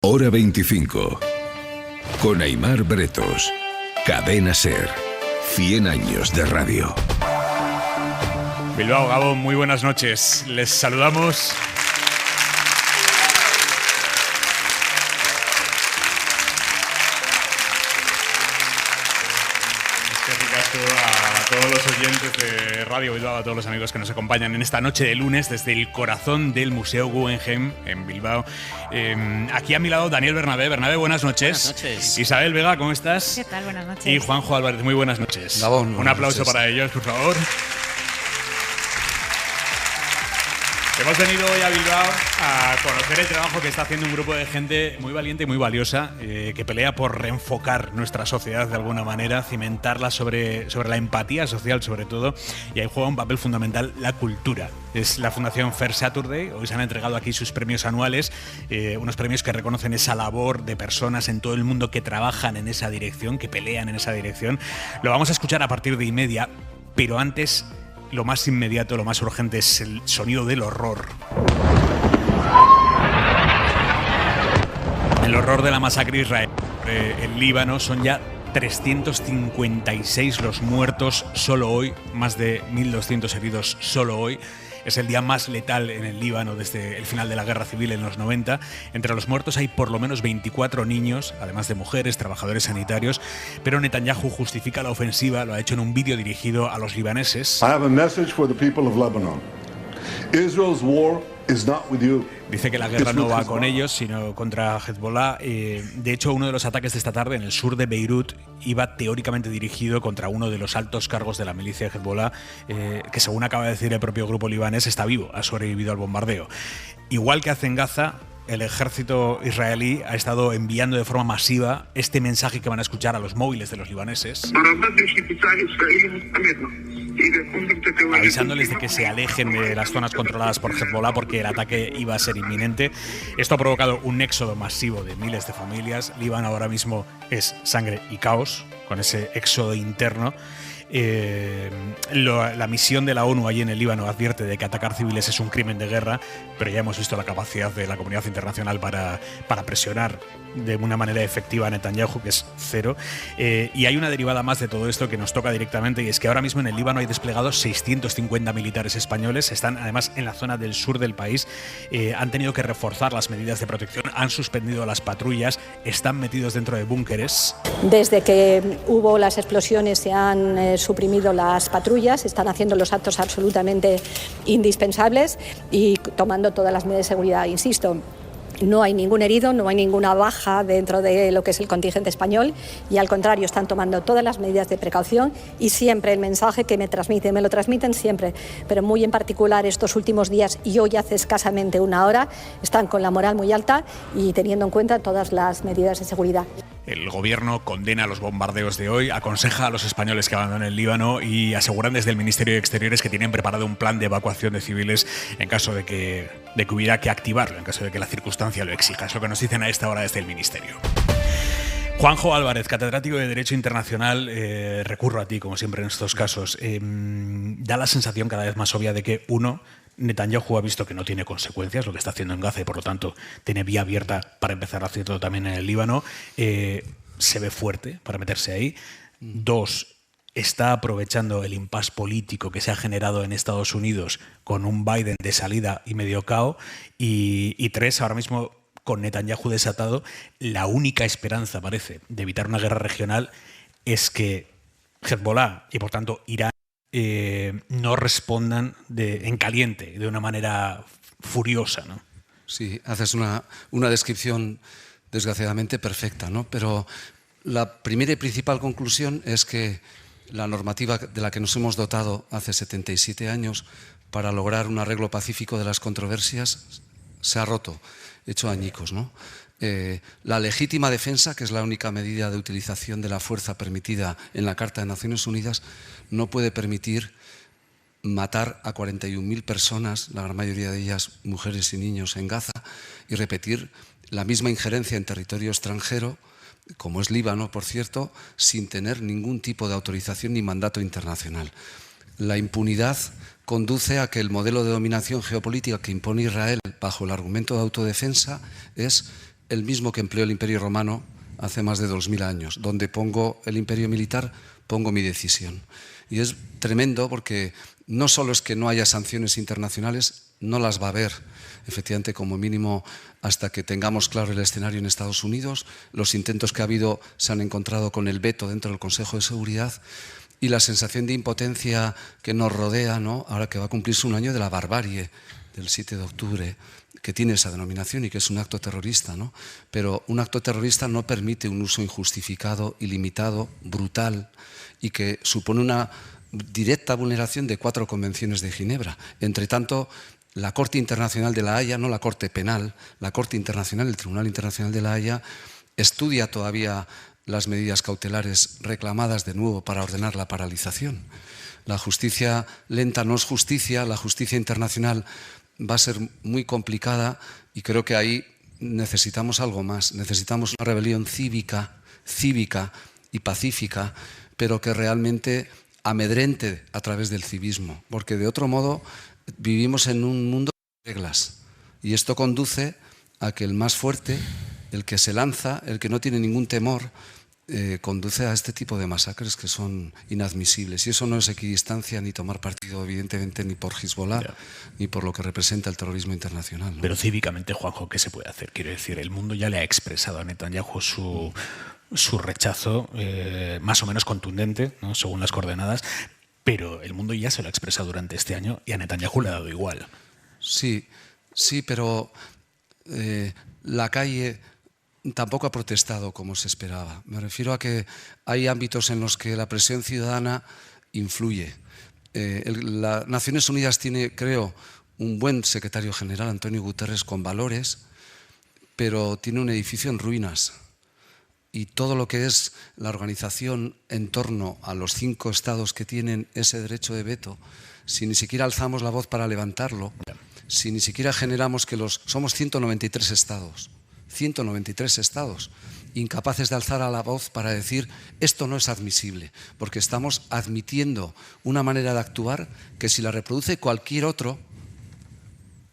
Hora 25. Con Aimar Bretos. Cadena SER. 100 años de radio. Bilbao, Gabón, muy buenas noches. Les saludamos. A todos los oyentes de Radio Bilbao, a todos los amigos que nos acompañan en esta noche de lunes desde el corazón del Museo Guggenheim en Bilbao. Aquí a mi lado Daniel Bernabé. Bernabé, buenas noches. Buenas noches. Isabel Vega, ¿cómo estás? ¿Qué tal? Buenas noches. Y Juanjo Álvarez, muy buenas noches. Gabón, un aplauso para ellos, por favor. Hemos venido hoy a Bilbao a conocer el trabajo que está haciendo un grupo de gente muy valiente y muy valiosa que pelea por reenfocar nuestra sociedad de alguna manera, cimentarla sobre la empatía social sobre todo, y ahí juega un papel fundamental la cultura. Es la Fundación Fair Saturday. Hoy se han entregado aquí sus premios anuales, unos premios que reconocen esa labor de personas en todo el mundo que trabajan en esa dirección, que pelean en esa dirección. Lo vamos a escuchar a partir de 1:30, pero antes... Lo más inmediato, lo más urgente es el sonido del horror. El horror de la masacre israelí en Líbano. Son ya 356 los muertos solo hoy, más de 1.200 heridos solo hoy. Es el día más letal en el Líbano desde el final de la guerra civil en los 90. Entre los muertos hay por lo menos 24 niños, además de mujeres, trabajadores sanitarios. Pero Netanyahu justifica la ofensiva, lo ha hecho en un vídeo dirigido a los libaneses. I have a message for the people of Lebanon. Israel's war is not with you. Dice que la guerra no va con ellos, sino contra Hezbollah. De hecho, uno de los ataques de esta tarde en el sur de Beirut iba teóricamente dirigido contra uno de los altos cargos de la milicia de Hezbollah, que según acaba de decir el propio grupo libanés, está vivo, ha sobrevivido al bombardeo. Igual que hace en Gaza, el ejército israelí ha estado enviando de forma masiva este mensaje que van a escuchar a los móviles de los libaneses, avisándoles de que se alejen de las zonas controladas por Hezbollah porque el ataque iba a ser inminente. Esto ha provocado un éxodo masivo de miles de familias. Líbano ahora mismo es sangre y caos, con ese éxodo interno. La misión de la ONU allí en el Líbano advierte de que atacar civiles es un crimen de guerra, pero ya hemos visto la capacidad de la comunidad internacional para presionar de una manera efectiva a Netanyahu, que es cero. Y hay una derivada más de todo esto que nos toca directamente, y es que ahora mismo en el Líbano hay desplegados 650 militares españoles. Están además en la zona del sur del país. Han tenido que reforzar las medidas de protección, han suspendido las patrullas, están metidos dentro de búnkeres. Desde que hubo las explosiones se han suprimido las patrullas, están haciendo los actos absolutamente indispensables y tomando todas las medidas de seguridad. Insisto, no hay ningún herido, no hay ninguna baja dentro de lo que es el contingente español, y al contrario están tomando todas las medidas de precaución, y siempre el mensaje que me lo transmiten siempre, pero muy en particular estos últimos días y hoy hace escasamente una hora, están con la moral muy alta y teniendo en cuenta todas las medidas de seguridad. El gobierno condena los bombardeos de hoy, aconseja a los españoles que abandonen el Líbano y aseguran desde el Ministerio de Exteriores que tienen preparado un plan de evacuación de civiles en caso de que hubiera que activarlo, en caso de que la circunstancia lo exija. Es lo que nos dicen a esta hora desde el Ministerio. Juanjo Álvarez, catedrático de Derecho Internacional, recurro a ti, como siempre en estos casos. Da la sensación cada vez más obvia de que, Netanyahu ha visto que no tiene consecuencias lo que está haciendo en Gaza y por lo tanto tiene vía abierta para empezar a hacerlo también en el Líbano. Se ve fuerte para meterse ahí. 2, está aprovechando el impasse político que se ha generado en Estados Unidos con un Biden de salida y medio cao. Y 3, ahora mismo con Netanyahu desatado, la única esperanza, parece, de evitar una guerra regional es que Hezbollah y por tanto Irán no respondan en caliente, de una manera furiosa, ¿no? Sí, haces una descripción desgraciadamente perfecta, ¿no? Pero la primera y principal conclusión es que la normativa de la que nos hemos dotado hace 77 años para lograr un arreglo pacífico de las controversias se ha roto, hecho añicos, ¿no? La legítima defensa, que es la única medida de utilización de la fuerza permitida en la Carta de Naciones Unidas, no puede permitir matar a 41.000 personas, la gran mayoría de ellas mujeres y niños, en Gaza, y repetir la misma injerencia en territorio extranjero, como es Líbano, por cierto, sin tener ningún tipo de autorización ni mandato internacional. La impunidad conduce a que el modelo de dominación geopolítica que impone Israel bajo el argumento de autodefensa es el mismo que empleó el Imperio Romano hace más de 2000 años. Donde pongo el imperio militar, pongo mi decisión. Y es tremendo porque no solo es que no haya sanciones internacionales, no las va a haber, efectivamente, como mínimo, hasta que tengamos claro el escenario en Estados Unidos. Los intentos que ha habido se han encontrado con el veto dentro del Consejo de Seguridad y la sensación de impotencia que nos rodea, ¿no?, ahora que va a cumplirse un año de la barbarie del 7 de octubre, que tiene esa denominación y que es un acto terrorista, ¿no? Pero un acto terrorista no permite un uso injustificado, ilimitado, brutal, y que supone una directa vulneración de 4 convenciones de Ginebra. Entre tanto, la Corte Internacional de la Haya, no la Corte Penal, la Corte Internacional, el Tribunal Internacional de la Haya, estudia todavía las medidas cautelares reclamadas de nuevo para ordenar la paralización. La justicia lenta no es justicia, la justicia internacional va a ser muy complicada y creo que ahí necesitamos algo más. Necesitamos una rebelión cívica y pacífica, pero que realmente amedrente a través del civismo, porque de otro modo vivimos en un mundo de reglas y esto conduce a que el más fuerte, el que se lanza, el que no tiene ningún temor, conduce a este tipo de masacres que son inadmisibles. Y eso no es equidistancia ni tomar partido, evidentemente, ni por Hezbollah, ni por lo que representa el terrorismo internacional, ¿no? Pero cívicamente, Juanjo, ¿qué se puede hacer? Quiero decir, el mundo ya le ha expresado a Netanyahu su rechazo más o menos contundente, ¿no?, según las coordenadas, pero el mundo ya se lo ha expresado durante este año y a Netanyahu le ha dado igual. Sí, pero la calle tampoco ha protestado como se esperaba. Me refiero a que hay ámbitos en los que la presión ciudadana influye. Las Naciones Unidas tiene, creo, un buen secretario general, Antonio Guterres, con valores, pero tiene un edificio en ruinas. Y todo lo que es la organización en torno a los 5 estados que tienen ese derecho de veto, si ni siquiera alzamos la voz para levantarlo, si ni siquiera generamos que somos 193 estados, incapaces de alzar a la voz para decir esto no es admisible, porque estamos admitiendo una manera de actuar que si la reproduce cualquier otro,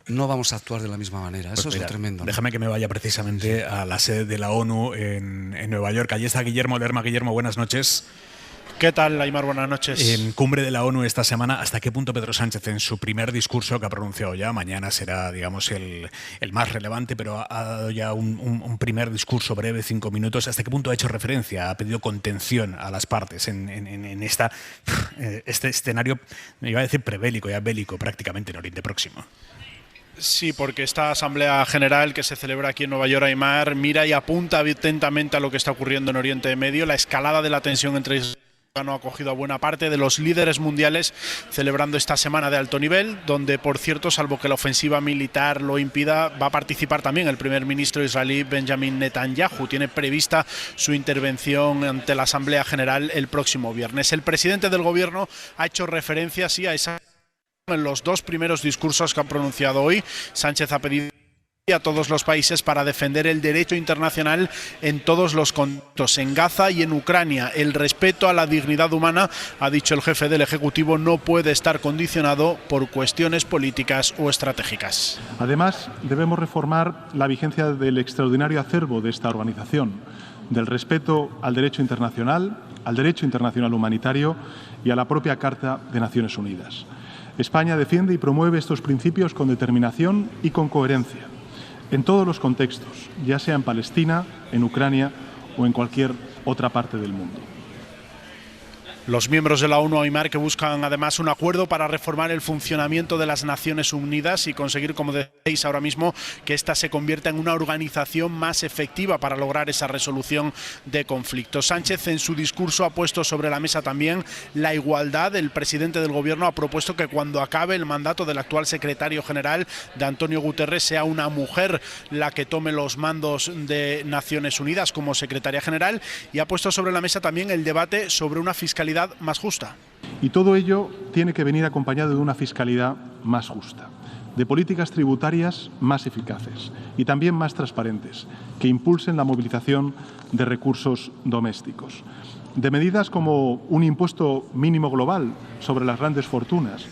no vamos a actuar de la misma manera. Eso es lo tremendo, ¿no? Déjame que me vaya precisamente a la sede de la ONU en Nueva York. Allí está Guillermo Lerma. Guillermo, buenas noches. ¿Qué tal, Aimar? Buenas noches. En cumbre de la ONU esta semana, ¿hasta qué punto Pedro Sánchez, en su primer discurso que ha pronunciado ya, mañana será, digamos, el más relevante, pero ha dado ya un primer discurso breve, 5 minutos, ¿hasta qué punto ha hecho referencia, ha pedido contención a las partes en este escenario, me iba a decir prebélico, ya bélico prácticamente en Oriente Próximo? Sí, porque esta Asamblea General que se celebra aquí en Nueva York, Aimar, mira y apunta atentamente a lo que está ocurriendo en Oriente Medio, la escalada de la tensión entre Israel ha acogido a buena parte de los líderes mundiales celebrando esta semana de alto nivel, donde, por cierto, salvo que la ofensiva militar lo impida, va a participar también el primer ministro israelí Benjamin Netanyahu. Tiene prevista su intervención ante la Asamblea General el próximo viernes. El presidente del gobierno ha hecho referencia sí a esa. En los 2 primeros discursos que han pronunciado hoy, Sánchez ha pedido a todos los países para defender el derecho internacional en todos los contextos, en Gaza y en Ucrania. El respeto a la dignidad humana, ha dicho el jefe del Ejecutivo, no puede estar condicionado por cuestiones políticas o estratégicas. Además, debemos reformar la vigencia del extraordinario acervo de esta organización, del respeto al derecho internacional humanitario y a la propia Carta de Naciones Unidas. España defiende y promueve estos principios con determinación y con coherencia, en todos los contextos, ya sea en Palestina, en Ucrania o en cualquier otra parte del mundo. Los miembros de la ONU, Aimar, que buscan además un acuerdo para reformar el funcionamiento de las Naciones Unidas y conseguir, como decís ahora mismo, que ésta se convierta en una organización más efectiva para lograr esa resolución de conflictos. Sánchez, en su discurso, ha puesto sobre la mesa también la igualdad. El presidente del gobierno ha propuesto que cuando acabe el mandato del actual secretario general, de Antonio Guterres, sea una mujer la que tome los mandos de Naciones Unidas como secretaria general, y ha puesto sobre la mesa también el debate sobre una fiscalidad más justa. Y todo ello tiene que venir acompañado de una fiscalidad más justa, de políticas tributarias más eficaces y también más transparentes, que impulsen la movilización de recursos domésticos, de medidas como un impuesto mínimo global sobre las grandes fortunas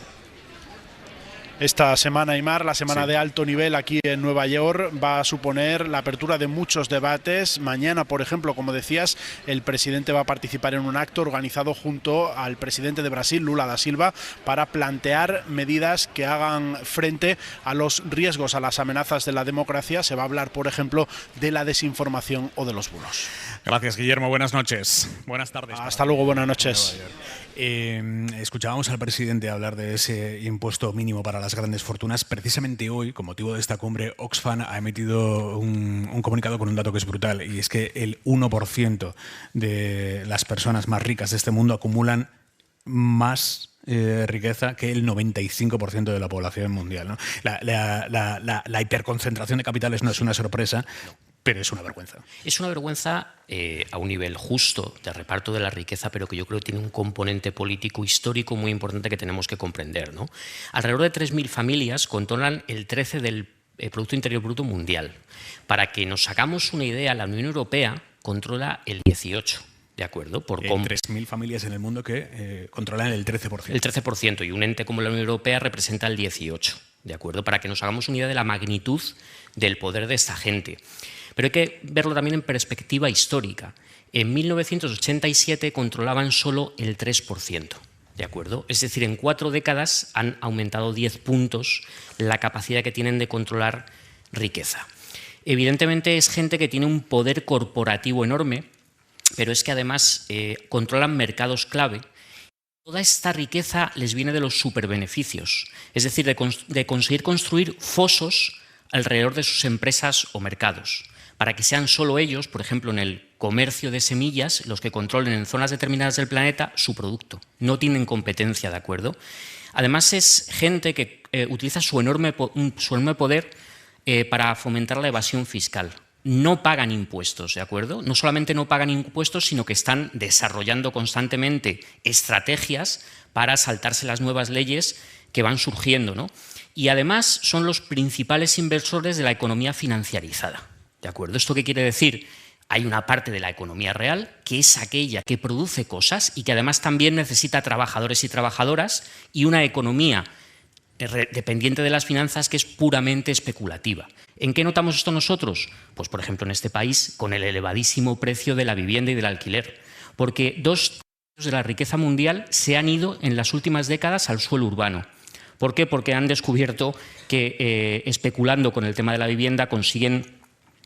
Esta semana, Aimar, la semana de alto nivel aquí en Nueva York, va a suponer la apertura de muchos debates. Mañana, por ejemplo, como decías, el presidente va a participar en un acto organizado junto al presidente de Brasil, Lula da Silva, para plantear medidas que hagan frente a los riesgos, a las amenazas de la democracia. Se va a hablar, por ejemplo, de la desinformación o de los bulos. Gracias, Guillermo. Buenas noches. Buenas tardes. Hasta luego, buenas noches. Escuchábamos al presidente hablar de ese impuesto mínimo para las grandes fortunas. Precisamente hoy, con motivo de esta cumbre, Oxfam ha emitido un comunicado con un dato que es brutal, y es que el 1% de las personas más ricas de este mundo acumulan más riqueza que el 95% de la población mundial, ¿no? La hiperconcentración de capitales no es una sorpresa, pero es una vergüenza. Es una vergüenza a un nivel justo de reparto de la riqueza, pero que yo creo que tiene un componente político histórico muy importante que tenemos que comprender, ¿no? Alrededor de 3.000 familias controlan el 13% del Producto Interior Bruto mundial. Para que nos hagamos una idea, la Unión Europea controla el 18%. ¿De acuerdo? Por 3.000 familias en el mundo que controlan el 13%. El 13%, y un ente como la Unión Europea representa el 18%. ¿De acuerdo? Para que nos hagamos una idea de la magnitud del poder de esta gente. Pero hay que verlo también en perspectiva histórica. En 1987 controlaban solo el 3%. ¿De acuerdo? Es decir, en 4 décadas han aumentado 10 puntos la capacidad que tienen de controlar riqueza. Evidentemente es gente que tiene un poder corporativo enorme, pero es que además controlan mercados clave. Toda esta riqueza les viene de los superbeneficios, es decir, de conseguir construir fosos alrededor de sus empresas o mercados, para que sean solo ellos, por ejemplo, en el comercio de semillas, los que controlen en zonas determinadas del planeta su producto. No tienen competencia, ¿de acuerdo? Además es gente que utiliza su enorme poder para fomentar la evasión fiscal. No pagan impuestos, ¿de acuerdo? No solamente no pagan impuestos, sino que están desarrollando constantemente estrategias para saltarse las nuevas leyes que van surgiendo, ¿no? Y además son los principales inversores de la economía financiarizada, ¿de acuerdo? ¿Esto qué quiere decir? Hay una parte de la economía real que es aquella que produce cosas y que además también necesita trabajadores y trabajadoras, y una economía dependiente de las finanzas que es puramente especulativa. ¿En qué notamos esto nosotros? Pues, por ejemplo, en este país, con el elevadísimo precio de la vivienda y del alquiler, porque 2/3 de la riqueza mundial se han ido en las últimas décadas al suelo urbano. ¿Por qué? Porque han descubierto que especulando con el tema de la vivienda consiguen,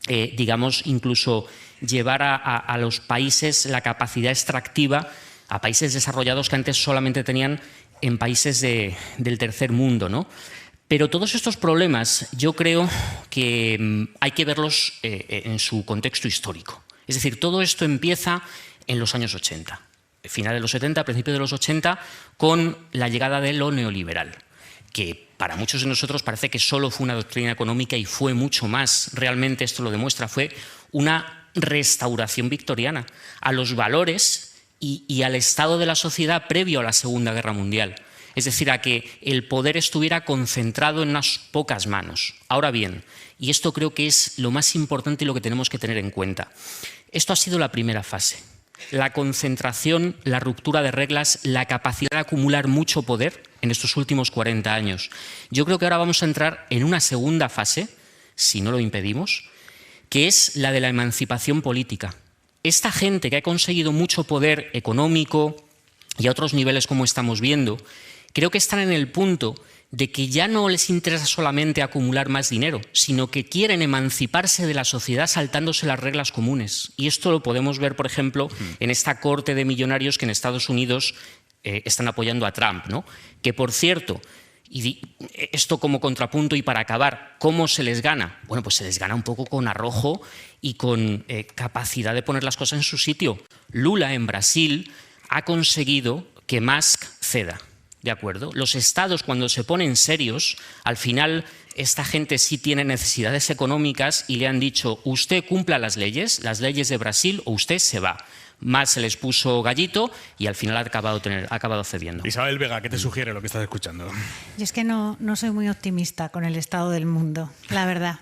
digamos, incluso llevar a los países la capacidad extractiva, a países desarrollados que antes solamente tenían en países del tercer mundo, ¿no? Pero todos estos problemas yo creo que hay que verlos en su contexto histórico. Es decir, todo esto empieza en los años 80, final de los 70, principio de los 80, con la llegada de lo neoliberal, que para muchos de nosotros parece que solo fue una doctrina económica y fue mucho más. Realmente esto lo demuestra, fue una restauración victoriana a los valores y al estado de la sociedad previo a la Segunda Guerra Mundial. Es decir, a que el poder estuviera concentrado en unas pocas manos. Ahora bien, y esto creo que es lo más importante y lo que tenemos que tener en cuenta, esto ha sido la primera fase. La concentración, la ruptura de reglas, la capacidad de acumular mucho poder en estos últimos 40 años. Yo creo que ahora vamos a entrar en una segunda fase, si no lo impedimos, que es la de la emancipación política. Esta gente que ha conseguido mucho poder económico y a otros niveles como estamos viendo, creo que están en el punto de que ya no les interesa solamente acumular más dinero, sino que quieren emanciparse de la sociedad saltándose las reglas comunes. Y esto lo podemos ver, por ejemplo, en esta corte de millonarios que en Estados Unidos están apoyando a Trump, ¿no? Que, por cierto, y esto como contrapunto y para acabar, ¿cómo se les gana? Bueno, pues se les gana un poco con arrojo y con capacidad de poner las cosas en su sitio. Lula en Brasil ha conseguido que Musk ceda. ¿De acuerdo? Los estados, cuando se ponen serios, al final esta gente sí tiene necesidades económicas y le han dicho: usted cumpla las leyes de Brasil o usted se va. más se les puso gallito y al final ha acabado cediendo. Isabel Vega, ¿qué te sugiere lo que estás escuchando? Yo es que no soy muy optimista con el estado del mundo, la verdad.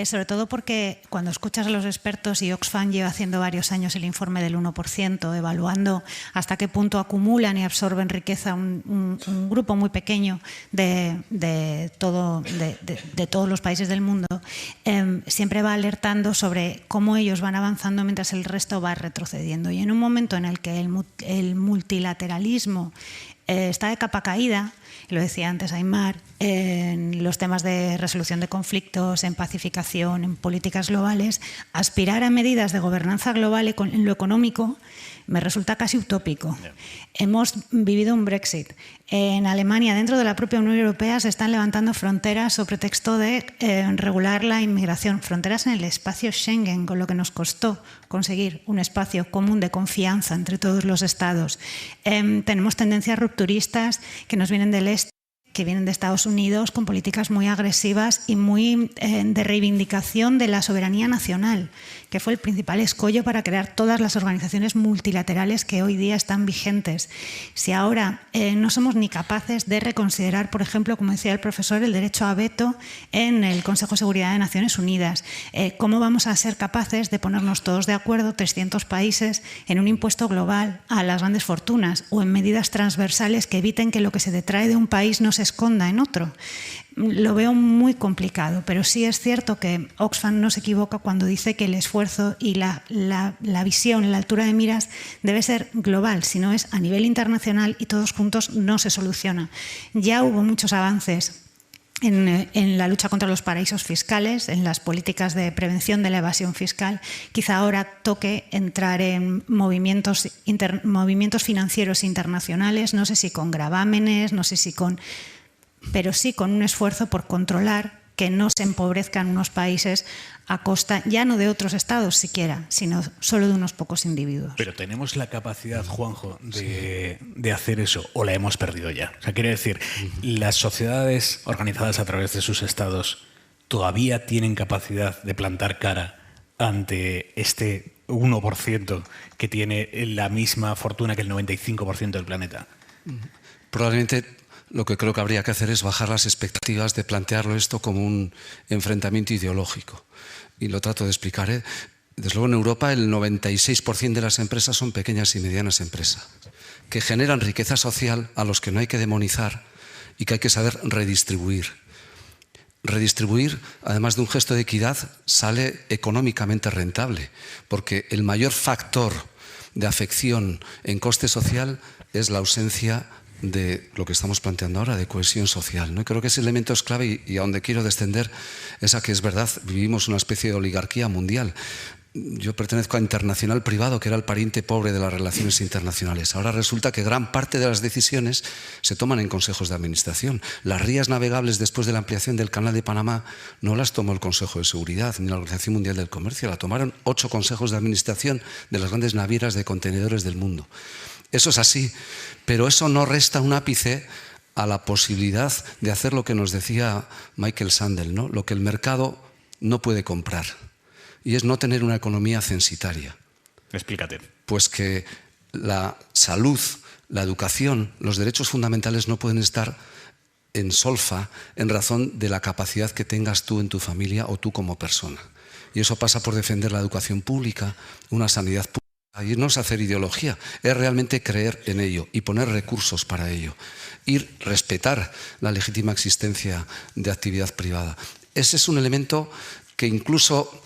Sobre todo porque cuando escuchas a los expertos, y Oxfam lleva haciendo varios años el informe del 1%, evaluando hasta qué punto acumulan y absorben riqueza un grupo muy pequeño de todos los países del mundo, siempre va alertando sobre cómo ellos van avanzando mientras el resto va retrocediendo. Y en un momento en el que el multilateralismo está de capa caída, lo decía antes Aimar, en los temas de resolución de conflictos, en pacificación, en políticas globales, aspirar a medidas de gobernanza global en lo económico me resulta casi utópico. Hemos vivido un Brexit. En Alemania, dentro de la propia Unión Europea, se están levantando fronteras sobre pretexto de regular la inmigración, fronteras en el espacio Schengen, con lo que nos costó conseguir un espacio común de confianza entre todos los Estados. Tenemos tendencias rupturistas que nos vienen del este, que vienen de Estados Unidos, con políticas muy agresivas y muy de reivindicación de la soberanía nacional, que fue el principal escollo para crear todas las organizaciones multilaterales que hoy día están vigentes. Si ahora no somos ni capaces de reconsiderar, por ejemplo, como decía el profesor, el derecho a veto en el Consejo de Seguridad de Naciones Unidas, ¿cómo vamos a ser capaces de ponernos todos de acuerdo, 300 países, en un impuesto global a las grandes fortunas o en medidas transversales que eviten que lo que se detrae de un país no se esconda en otro? Lo veo muy complicado, pero sí es cierto que Oxfam no se equivoca cuando dice que el esfuerzo y la visión, la altura de miras debe ser global, si no es a nivel internacional y todos juntos no se soluciona. Ya hubo muchos avances en la lucha contra los paraísos fiscales, en las políticas de prevención de la evasión fiscal. Quizá ahora toque entrar en movimientos financieros internacionales, no sé si con gravámenes, no sé si pero sí con un esfuerzo por controlar que no se empobrezcan unos países a costa ya no de otros estados siquiera, sino solo de unos pocos individuos. Pero tenemos la capacidad, Juanjo, de hacer eso, o la hemos perdido ya. O sea, quiere decir, las sociedades organizadas a través de sus estados todavía tienen capacidad de plantar cara ante este 1% que tiene la misma fortuna que el 95% del planeta. Probablemente lo que creo que habría que hacer es bajar las expectativas de plantearlo esto como un enfrentamiento ideológico. Y lo trato de explicar. Desde luego en Europa el 96% de las empresas son pequeñas y medianas empresas, que generan riqueza social a los que no hay que demonizar y que hay que saber redistribuir. Redistribuir, además de un gesto de equidad, sale económicamente rentable, porque el mayor factor de afección en coste social es la ausencia de lo que estamos planteando ahora, de cohesión social, ¿no? Y creo que ese elemento es clave y a donde quiero descender es a que es verdad, vivimos una especie de oligarquía mundial. Yo pertenezco a Internacional Privado, que era el pariente pobre de las relaciones internacionales. Ahora resulta que gran parte de las decisiones se toman en consejos de administración. Las rías navegables después de la ampliación del Canal de Panamá no las tomó el Consejo de Seguridad ni la Organización Mundial del Comercio, la tomaron 8 consejos de administración de las grandes navieras de contenedores del mundo. Eso es así, pero eso no resta un ápice a la posibilidad de hacer lo que nos decía Michael Sandel, ¿no? Lo que el mercado no puede comprar, y es no tener una economía censitaria. Explícate. Pues que la salud, la educación, los derechos fundamentales no pueden estar en solfa en razón de la capacidad que tengas tú en tu familia o tú como persona. Y eso pasa por defender la educación pública, una sanidad pública. Y no es hacer ideología, es realmente creer en ello y poner recursos para ello. Y respetar la legítima existencia de actividad privada. Ese es un elemento que incluso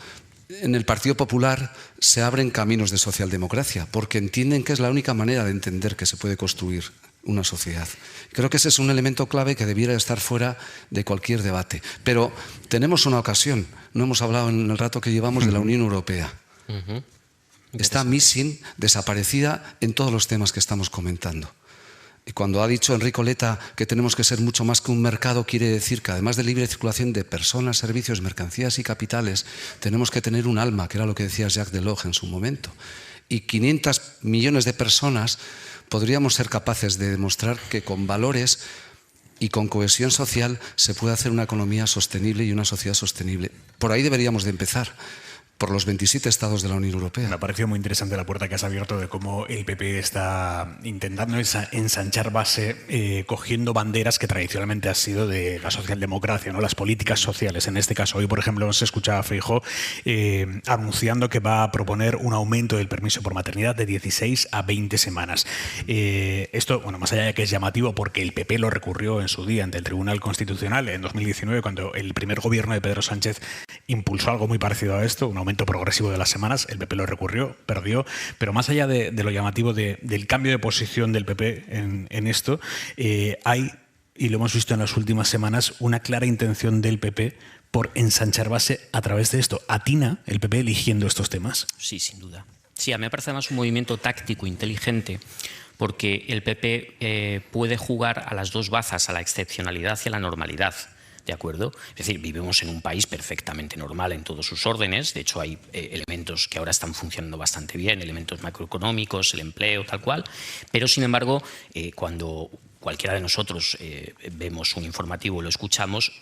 en el Partido Popular se abren caminos de socialdemocracia, porque entienden que es la única manera de entender que se puede construir una sociedad. Creo que ese es un elemento clave que debiera estar fuera de cualquier debate. Pero tenemos una ocasión, no hemos hablado en el rato que llevamos de la Unión Europea. Está missing, desaparecida en todos los temas que estamos comentando. Y cuando ha dicho Enrico Letta que tenemos que ser mucho más que un mercado, quiere decir que además de libre circulación de personas, servicios, mercancías y capitales, tenemos que tener un alma, que era lo que decía Jacques Delors en su momento. Y 500 millones de personas podríamos ser capaces de demostrar que con valores y con cohesión social se puede hacer una economía sostenible y una sociedad sostenible. Por ahí deberíamos de empezar. por los 27 estados de la Unión Europea. Me ha parecido muy interesante la puerta que has abierto de cómo el PP está intentando ensanchar base, cogiendo banderas que tradicionalmente han sido de la socialdemocracia, ¿no? Las políticas sociales. En este caso, hoy, por ejemplo, hemos escuchado a Feijóo anunciando que va a proponer un aumento del permiso por maternidad de 16 a 20 semanas. Esto, bueno, más allá de que es llamativo porque el PP lo recurrió en su día ante el Tribunal Constitucional en 2019, cuando el primer gobierno de Pedro Sánchez impulsó algo muy parecido a esto, un aumento progresivo de las semanas, el PP lo recurrió, perdió, pero más allá de lo llamativo del cambio de posición del PP en esto, hay, y lo hemos visto en las últimas semanas, una clara intención del PP por ensanchar base a través de esto. ¿Atina el PP eligiendo estos temas? Sí, sin duda. Sí, a mí me parece además un movimiento táctico, inteligente, porque el PP puede jugar a las dos bazas, a la excepcionalidad y a la normalidad. ¿De acuerdo? Es decir, vivimos en un país perfectamente normal en todos sus órdenes. De hecho, hay elementos que ahora están funcionando bastante bien, elementos macroeconómicos, el empleo, tal cual. Pero, sin embargo, cuando cualquiera de nosotros vemos un informativo y lo escuchamos,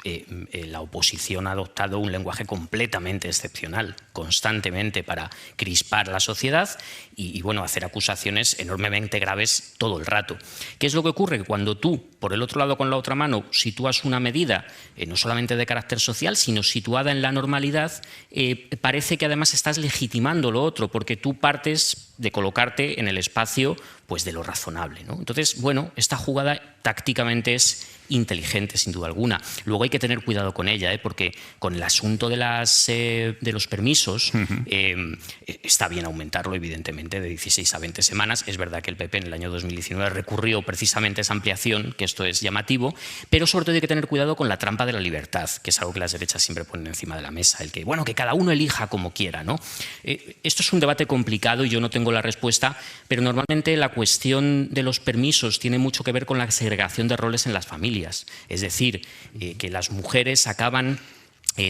la oposición ha adoptado un lenguaje completamente excepcional, constantemente para crispar la sociedad y bueno, hacer acusaciones enormemente graves todo el rato. ¿Qué es lo que ocurre? Que cuando tú, por el otro lado, con la otra mano, sitúas una medida no solamente de carácter social, sino situada en la normalidad, parece que además estás legitimando lo otro, porque tú partes de colocarte en el espacio pues de lo razonable, ¿no? Entonces, bueno, esta jugada tácticamente es inteligente, sin duda alguna. Luego hay que tener cuidado con ella, porque con el asunto de los permisos, está bien aumentarlo, evidentemente, de 16 a 20 semanas. Es verdad que el PP en el año 2019 recurrió precisamente a esa ampliación, que esto es llamativo, pero sobre todo hay que tener cuidado con la trampa de la libertad, que es algo que las derechas siempre ponen encima de la mesa, el que, bueno, que cada uno elija como quiera, ¿no? Esto es un debate complicado y yo no tengo la respuesta, pero normalmente la cuestión de los permisos tiene mucho que ver con la segregación de roles en las familias. Es decir, que las mujeres acaban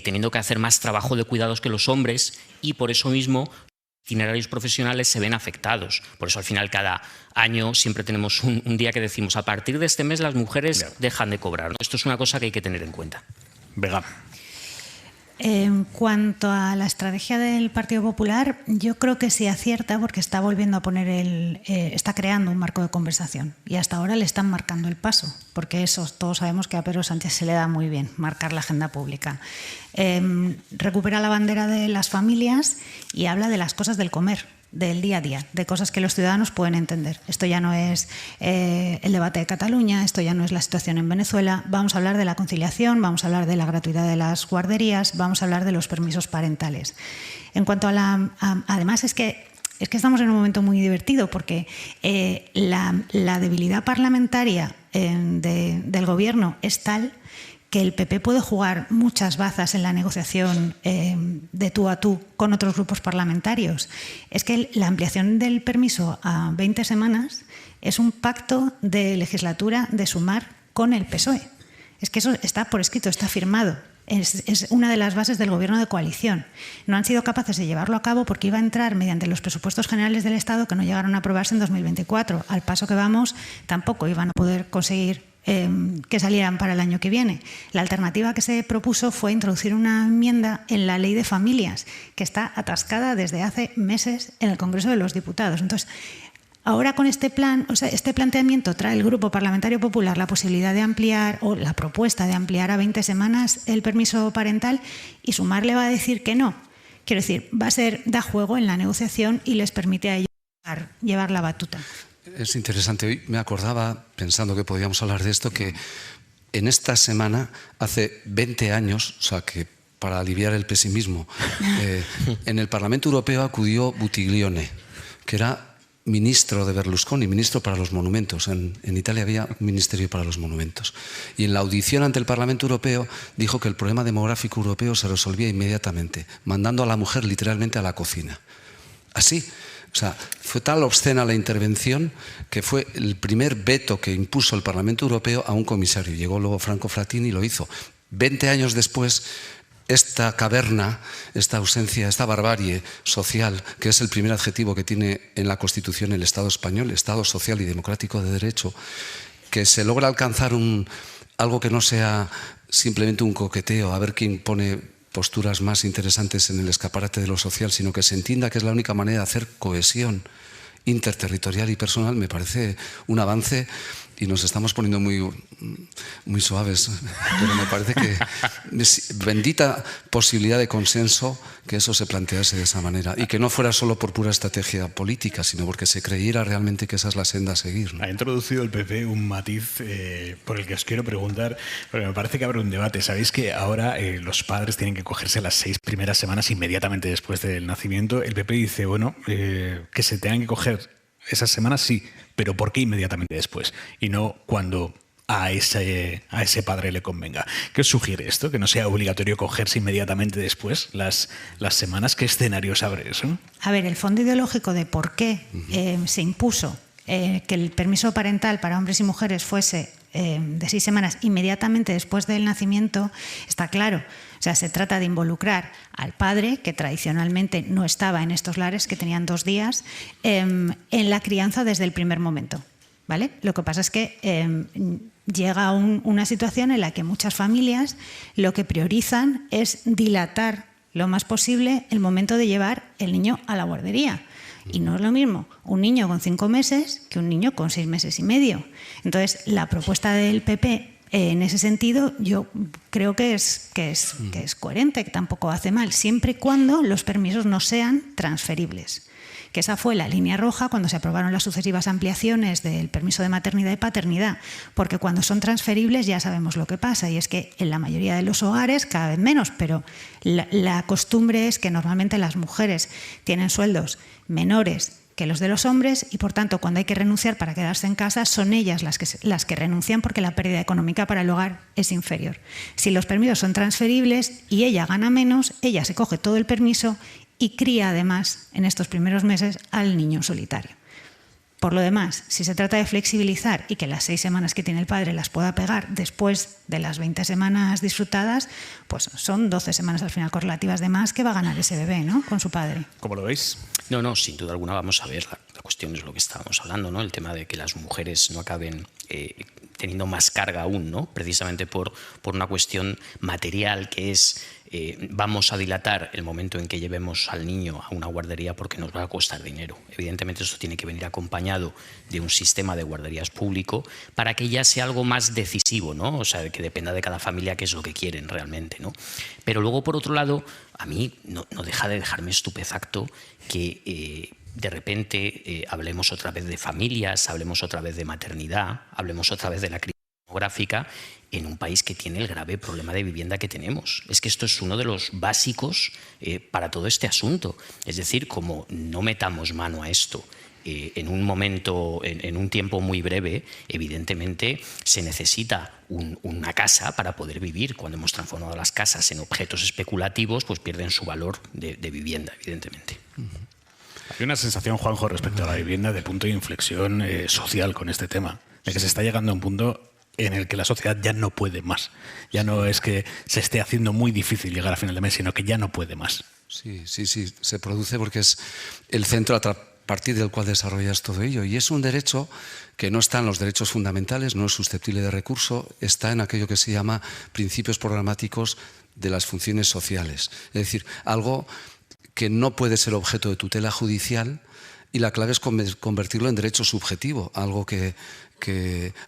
teniendo que hacer más trabajo de cuidados que los hombres y por eso mismo los itinerarios profesionales se ven afectados. Por eso al final cada año siempre tenemos un día que decimos a partir de este mes las mujeres dejan de cobrar, ¿no? Esto es una cosa que hay que tener en cuenta. Vega. En cuanto a la estrategia del Partido Popular, yo creo que sí acierta porque está volviendo a poner está creando un marco de conversación y hasta ahora le están marcando el paso, porque eso todos sabemos que a Pedro Sánchez se le da muy bien, marcar la agenda pública. Recupera la bandera de las familias y habla de las cosas del comer, del día a día, de cosas que los ciudadanos pueden entender. Esto ya no es el debate de Cataluña, esto ya no es la situación en Venezuela. Vamos a hablar de la conciliación, vamos a hablar de la gratuidad de las guarderías, vamos a hablar de los permisos parentales. En cuanto a además es que estamos en un momento muy divertido porque la debilidad parlamentaria del gobierno es tal que el PP puede jugar muchas bazas en la negociación de tú a tú con otros grupos parlamentarios. Es que la ampliación del permiso a 20 semanas es un pacto de legislatura de Sumar con el PSOE. Es que eso está por escrito, está firmado. Es una de las bases del gobierno de coalición. No han sido capaces de llevarlo a cabo porque iba a entrar mediante los presupuestos generales del Estado que no llegaron a aprobarse en 2024. Al paso que vamos, tampoco iban a poder conseguir que salieran para el año que viene. La alternativa que se propuso fue introducir una enmienda en la Ley de Familias, que está atascada desde hace meses en el Congreso de los Diputados. Entonces, ahora con este plan, este planteamiento trae el Grupo Parlamentario Popular la posibilidad de ampliar, o la propuesta de ampliar a 20 semanas el permiso parental, y Sumar le va a decir que no. Quiero decir, da juego en la negociación y les permite a ellos llevar la batuta. Es interesante. Hoy me acordaba, pensando que podíamos hablar de esto, que en esta semana, hace 20 años, o sea que para aliviar el pesimismo, en el Parlamento Europeo acudió Buttiglione, que era ministro de Berlusconi, ministro para los monumentos. En Italia había un ministerio para los monumentos. Y en la audición ante el Parlamento Europeo dijo que el problema demográfico europeo se resolvía inmediatamente, mandando a la mujer literalmente a la cocina. Así. O sea, fue tal obscena la intervención que fue el primer veto que impuso el Parlamento Europeo a un comisario. Llegó luego Franco Frattini y lo hizo. 20 años después, esta caverna, esta ausencia, esta barbarie social, que es el primer adjetivo que tiene en la Constitución el Estado español, Estado social y democrático de derecho, que se logra alcanzar algo que no sea simplemente un coqueteo, a ver quién pone posturas más interesantes en el escaparate de lo social, sino que se entienda que es la única manera de hacer cohesión interterritorial y personal, me parece un avance. Y nos estamos poniendo muy suaves, pero me parece que bendita posibilidad de consenso que eso se plantease de esa manera y que no fuera solo por pura estrategia política, sino porque se creyera realmente que esa es la senda a seguir, ¿no? Ha introducido el PP un matiz por el que os quiero preguntar, porque me parece que abre un debate. Sabéis que ahora los padres tienen que cogerse las 6 primeras semanas inmediatamente después del nacimiento. El PP dice, bueno, que se tengan que coger esas semanas sí, pero ¿por qué inmediatamente después? Y no cuando a ese padre le convenga. ¿Qué os sugiere esto? ¿Que no sea obligatorio cogerse inmediatamente después las semanas? ¿Qué escenarios abre eso? A ver, el fondo ideológico de por qué se impuso que el permiso parental para hombres y mujeres fuese de 6 semanas inmediatamente después del nacimiento está claro. O sea, se trata de involucrar al padre, que tradicionalmente no estaba en estos lares, que tenían 2 días, en la crianza desde el primer momento, ¿vale? Lo que pasa es que llega una situación en la que muchas familias lo que priorizan es dilatar lo más posible el momento de llevar el niño a la guardería. Y no es lo mismo un niño con 5 meses que un niño con 6 meses y medio. Entonces, la propuesta del PP en ese sentido, yo creo que es coherente, que tampoco hace mal, siempre y cuando los permisos no sean transferibles. Que esa fue la línea roja cuando se aprobaron las sucesivas ampliaciones del permiso de maternidad y paternidad, porque cuando son transferibles ya sabemos lo que pasa, y es que en la mayoría de los hogares, cada vez menos, pero la costumbre es que normalmente las mujeres tienen sueldos menores que los de los hombres y, por tanto, cuando hay que renunciar para quedarse en casa, son ellas las que renuncian porque la pérdida económica para el hogar es inferior. Si los permisos son transferibles y ella gana menos, ella se coge todo el permiso y cría, además, en estos primeros meses, al niño solitario. Por lo demás, si se trata de flexibilizar y que las 6 semanas que tiene el padre las pueda pegar después de las 20 semanas disfrutadas, pues son 12 semanas al final correlativas de más que va a ganar ese bebé, ¿no?, con su padre. ¿Cómo lo veis? No, sin duda alguna vamos a ver. La cuestión es lo que estábamos hablando, ¿no? El tema de que las mujeres no acaben teniendo más carga aún, ¿no? Precisamente por una cuestión material que es vamos a dilatar el momento en que llevemos al niño a una guardería porque nos va a costar dinero. Evidentemente esto tiene que venir acompañado de un sistema de guarderías público para que ya sea algo más decisivo, ¿no? O sea, que dependa de cada familia qué es lo que quieren realmente, ¿no? Pero luego, por otro lado, a mí no deja de dejarme estupefacto que de repente hablemos otra vez de familias, hablemos otra vez de maternidad, hablemos otra vez de la crisis demográfica en un país que tiene el grave problema de vivienda que tenemos. Es que esto es uno de los básicos para todo este asunto. Es decir, como no metamos mano a esto en un momento, en un tiempo muy breve, evidentemente se necesita una casa para poder vivir. Cuando hemos transformado las casas en objetos especulativos, pues pierden su valor de vivienda, evidentemente. Hay una sensación, Juanjo, respecto a la vivienda de punto de inflexión social con este tema, de que se está llegando a un punto en el que la sociedad ya no puede más. Ya no es que se esté haciendo muy difícil llegar a final de mes, sino que ya no puede más. Sí, se produce porque es el centro a partir del cual desarrollas todo ello. Y es un derecho que no está en los derechos fundamentales, no es susceptible de recurso, está en aquello que se llama principios programáticos de las funciones sociales. Es decir, algo que no puede ser objeto de tutela judicial, y la clave es convertirlo en derecho subjetivo, algo que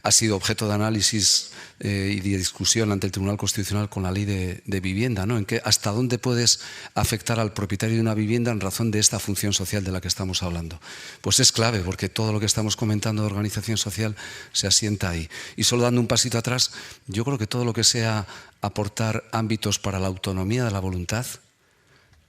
ha sido objeto de análisis y de discusión ante el Tribunal Constitucional con la ley de vivienda, ¿no? En que hasta dónde puedes afectar al propietario de una vivienda en razón de esta función social de la que estamos hablando. Pues es clave, porque todo lo que estamos comentando de organización social se asienta ahí. Y solo dando un pasito atrás, yo creo que todo lo que sea aportar ámbitos para la autonomía de la voluntad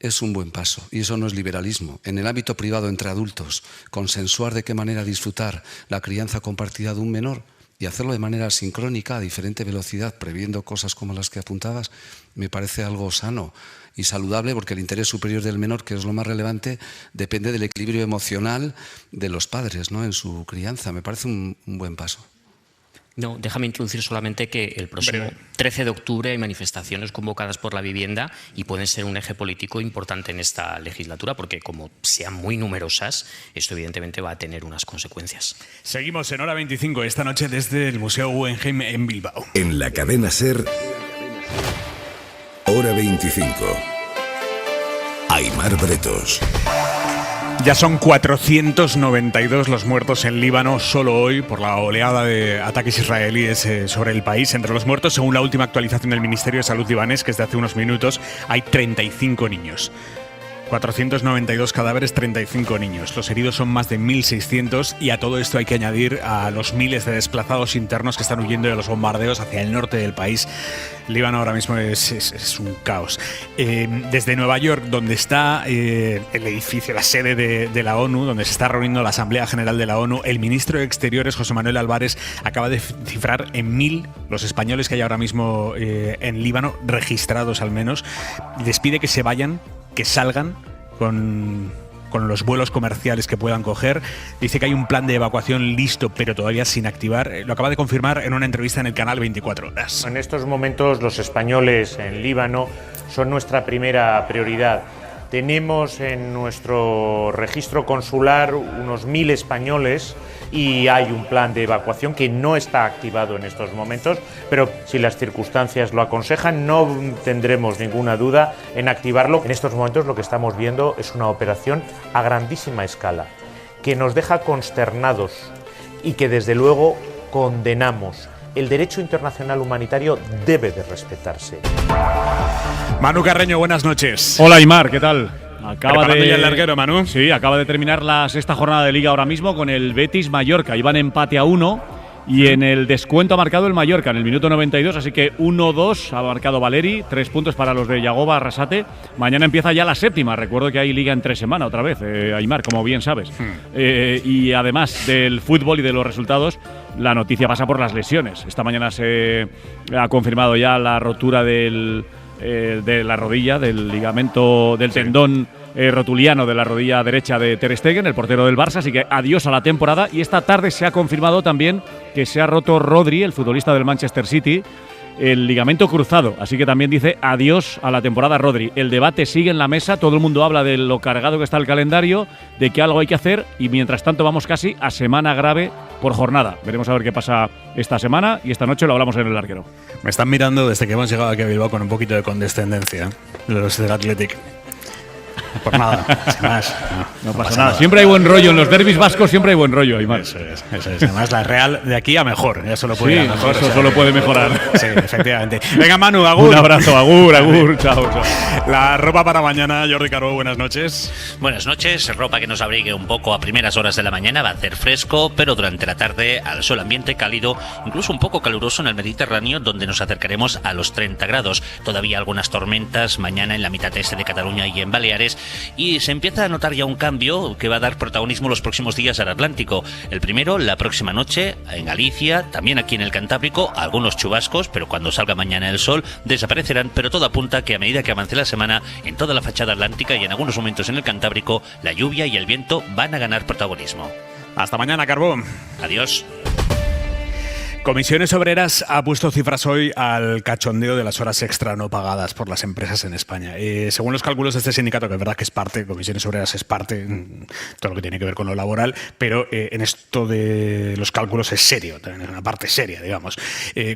es un buen paso, y eso no es liberalismo. En el ámbito privado entre adultos, consensuar de qué manera disfrutar la crianza compartida de un menor y hacerlo de manera sincrónica, a diferente velocidad, previendo cosas como las que apuntabas, me parece algo sano y saludable, porque el interés superior del menor, que es lo más relevante, depende del equilibrio emocional de los padres, ¿no?, en su crianza. Me parece un buen paso. No, déjame introducir solamente que el próximo 13 de octubre hay manifestaciones convocadas por la vivienda y pueden ser un eje político importante en esta legislatura, porque como sean muy numerosas, esto evidentemente va a tener unas consecuencias. Seguimos en Hora 25 esta noche desde el Museo Guggenheim en Bilbao. En la cadena SER, Hora 25. Aimar Bretos. Ya son 492 los muertos en Líbano solo hoy por la oleada de ataques israelíes sobre el país. Entre los muertos, según la última actualización del Ministerio de Salud libanés, que es de hace unos minutos, hay 35 niños. 492 cadáveres, 35 niños. Los heridos son más de 1.600 y a todo esto hay que añadir a los miles de desplazados internos que están huyendo de los bombardeos hacia el norte del país. Líbano ahora mismo es un caos. Desde Nueva York, donde está el edificio, la sede de la ONU, donde se está reuniendo la Asamblea General de la ONU, el ministro de Exteriores, José Manuel Álvarez, acaba de cifrar en 1.000 los españoles que hay ahora mismo en Líbano, registrados al menos. Les pide que se vayan, que salgan con los vuelos comerciales que puedan coger. Dice que hay un plan de evacuación listo, pero todavía sin activar. Lo acaba de confirmar en una entrevista en el canal 24 Horas. En estos momentos los españoles en Líbano son nuestra primera prioridad. Tenemos en nuestro registro consular unos 1.000 españoles y hay un plan de evacuación que no está activado en estos momentos, pero si las circunstancias lo aconsejan, no tendremos ninguna duda en activarlo. En estos momentos lo que estamos viendo es una operación a grandísima escala, que nos deja consternados y que desde luego condenamos. El derecho internacional humanitario debe de respetarse. Manu Carreño, buenas noches. Hola Aimar, ¿qué tal? ¿Preparando ya el larguero, Manu? Sí, acaba de terminar la sexta jornada de Liga ahora mismo con el Betis Mallorca. Iban empate a 1 y en el descuento ha marcado el Mallorca en el minuto 92, así que 1-2 ha marcado Valeri, 3 puntos para los de Yagoba Arrasate. Mañana empieza ya la séptima, recuerdo que hay Liga en 3 semanas otra vez, Aimar, como bien sabes. Y además del fútbol y de los resultados, la noticia pasa por las lesiones. Esta mañana se ha confirmado ya la rotura de la rodilla, del ligamento del tendón rotuliano de la rodilla derecha de Ter Stegen, el portero del Barça, así que adiós a la temporada. Y esta tarde se ha confirmado también que se ha roto Rodri, el futbolista del Manchester City, el ligamento cruzado, así que también dice adiós a la temporada Rodri. El debate sigue en la mesa, todo el mundo habla de lo cargado que está el calendario, de que algo hay que hacer y mientras tanto vamos casi a semana grave por jornada. Veremos a ver qué pasa esta semana y esta noche lo hablamos en el larguero. Me están mirando desde que hemos llegado aquí a Bilbao con un poquito de condescendencia, los del Athletic. Por nada, sin más. No pasa nada. Siempre hay buen rollo. En los derbis vascos siempre hay buen rollo, Aimar. Eso es. Además, la Real de aquí a mejor. Ya solo puede ir a mejor. Eso solo puede mejorar. Sí, efectivamente. Venga, Manu, agur. Un abrazo, agur. Chao. La ropa para mañana, Jordi Carbó, buenas noches. Buenas noches. Ropa que nos abrigue un poco a primeras horas de la mañana. Va a hacer fresco, pero durante la tarde al sol, ambiente cálido, incluso un poco caluroso en el Mediterráneo, donde nos acercaremos a los 30 grados. Todavía algunas tormentas mañana en la mitad este de Cataluña y en Baleares. Y se empieza a notar ya un cambio que va a dar protagonismo los próximos días al Atlántico. El primero, la próxima noche, en Galicia, también aquí en el Cantábrico, algunos chubascos, pero cuando salga mañana el sol, desaparecerán, pero todo apunta que a medida que avance la semana, en toda la fachada atlántica y en algunos momentos en el Cantábrico, la lluvia y el viento van a ganar protagonismo. Hasta mañana, Carbón. Adiós. Comisiones Obreras ha puesto cifras hoy al cachondeo de las horas extra no pagadas por las empresas en España. Según los cálculos de este sindicato, que es verdad que es parte, Comisiones Obreras es parte, todo lo que tiene que ver con lo laboral, pero en esto de los cálculos es serio, también es una parte seria, digamos.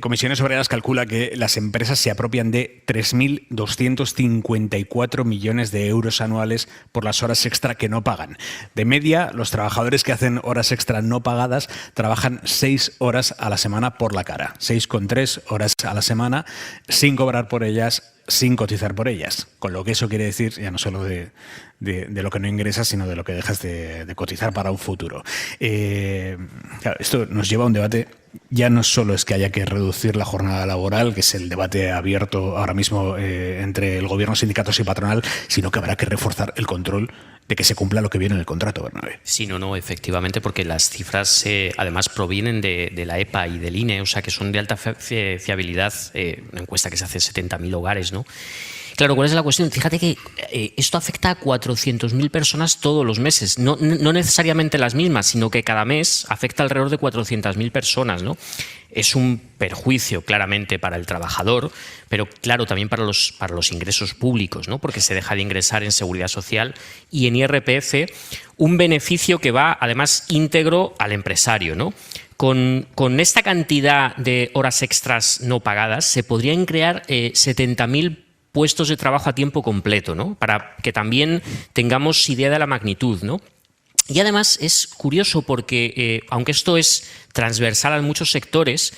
Comisiones Obreras calcula que las empresas se apropian de 3.254 millones de euros anuales por las horas extra que no pagan. De media, los trabajadores que hacen horas extra no pagadas trabajan 6 horas a la semana por la cara, 6,3 horas a la semana, sin cobrar por ellas, sin cotizar por ellas. Con lo que eso quiere decir, ya no solo de lo que no ingresas, sino de lo que dejas de cotizar para un futuro. Claro, esto nos lleva a un debate. Ya no solo es que haya que reducir la jornada laboral, que es el debate abierto ahora mismo entre el gobierno, sindicatos y patronal, sino que habrá que reforzar el control de que se cumpla lo que viene en el contrato, Bernabé. Sí, no, efectivamente, porque las cifras además provienen de la EPA y del INE, o sea que son de alta fiabilidad, una encuesta que se hace en 70.000 hogares, ¿no? Claro, ¿cuál es la cuestión? Fíjate que esto afecta a 400.000 personas todos los meses. No necesariamente las mismas, sino que cada mes afecta alrededor de 400.000 personas, ¿no? Es un perjuicio claramente para el trabajador, pero claro, también para los ingresos públicos, ¿no? Porque se deja de ingresar en Seguridad Social y en IRPF, un beneficio que va además íntegro al empresario, ¿no? Con esta cantidad de horas extras no pagadas se podrían crear 70.000 puestos de trabajo a tiempo completo, ¿no? Para que también tengamos idea de la magnitud, ¿no? Y además es curioso porque, aunque esto es transversal a muchos sectores,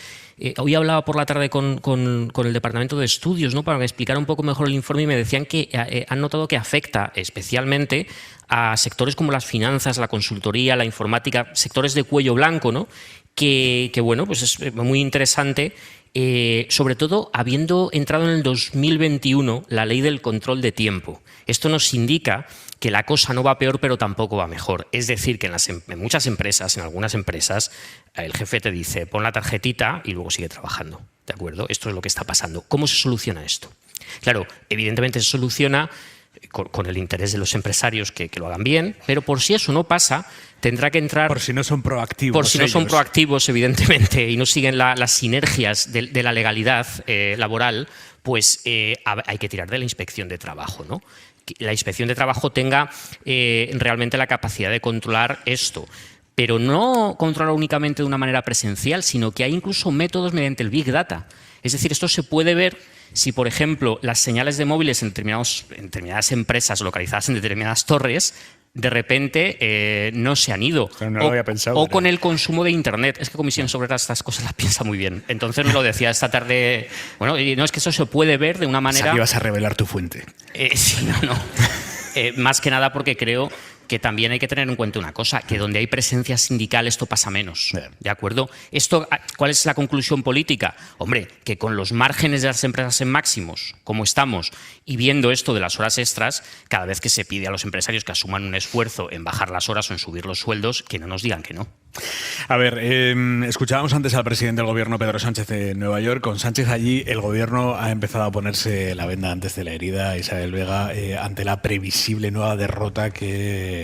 hoy hablaba por la tarde con el Departamento de Estudios, ¿no? Para que explicara un poco mejor el informe, y me decían que han notado que afecta especialmente a sectores como las finanzas, la consultoría, la informática, sectores de cuello blanco, ¿no? Que bueno, pues es muy interesante, sobre todo habiendo entrado en el 2021 la ley del control de tiempo. Esto nos indica que la cosa no va peor, pero tampoco va mejor. Es decir, que en muchas empresas, en algunas empresas, el jefe te dice, pon la tarjetita y luego sigue trabajando. ¿De acuerdo? Esto es lo que está pasando. ¿Cómo se soluciona esto? Claro, evidentemente se soluciona con el interés de los empresarios que lo hagan bien, pero por si eso no pasa, tendrá que entrar... Por si no son proactivos. Por si no son proactivos, evidentemente, y no siguen las sinergias de la legalidad laboral, pues hay que tirar de la inspección de trabajo, ¿no? Que la inspección de trabajo tenga realmente la capacidad de controlar esto. Pero no controlar únicamente de una manera presencial, sino que hay incluso métodos mediante el Big Data. Es decir, esto se puede ver si, por ejemplo, las señales de móviles en determinadas empresas localizadas en determinadas torres, de repente no se han ido. Pero no lo había pensado, o con el consumo de Internet. Es que Comisión sobre estas cosas las piensa muy bien. Entonces me lo decía esta tarde. Bueno, y no, es que eso se puede ver de una manera... Ibas a revelar tu fuente. Sí, no. Más que nada porque creo que también hay que tener en cuenta una cosa, que donde hay presencia sindical esto pasa menos, ¿de acuerdo? ¿Cuál es la conclusión política? Hombre, que con los márgenes de las empresas en máximos, como estamos, y viendo esto de las horas extras, cada vez que se pide a los empresarios que asuman un esfuerzo en bajar las horas o en subir los sueldos, que no nos digan que no. A ver, escuchábamos antes al presidente del gobierno, Pedro Sánchez, de Nueva York. Con Sánchez allí, el gobierno ha empezado a ponerse la venda antes de la herida, Isabel Vega, ante la previsible nueva derrota que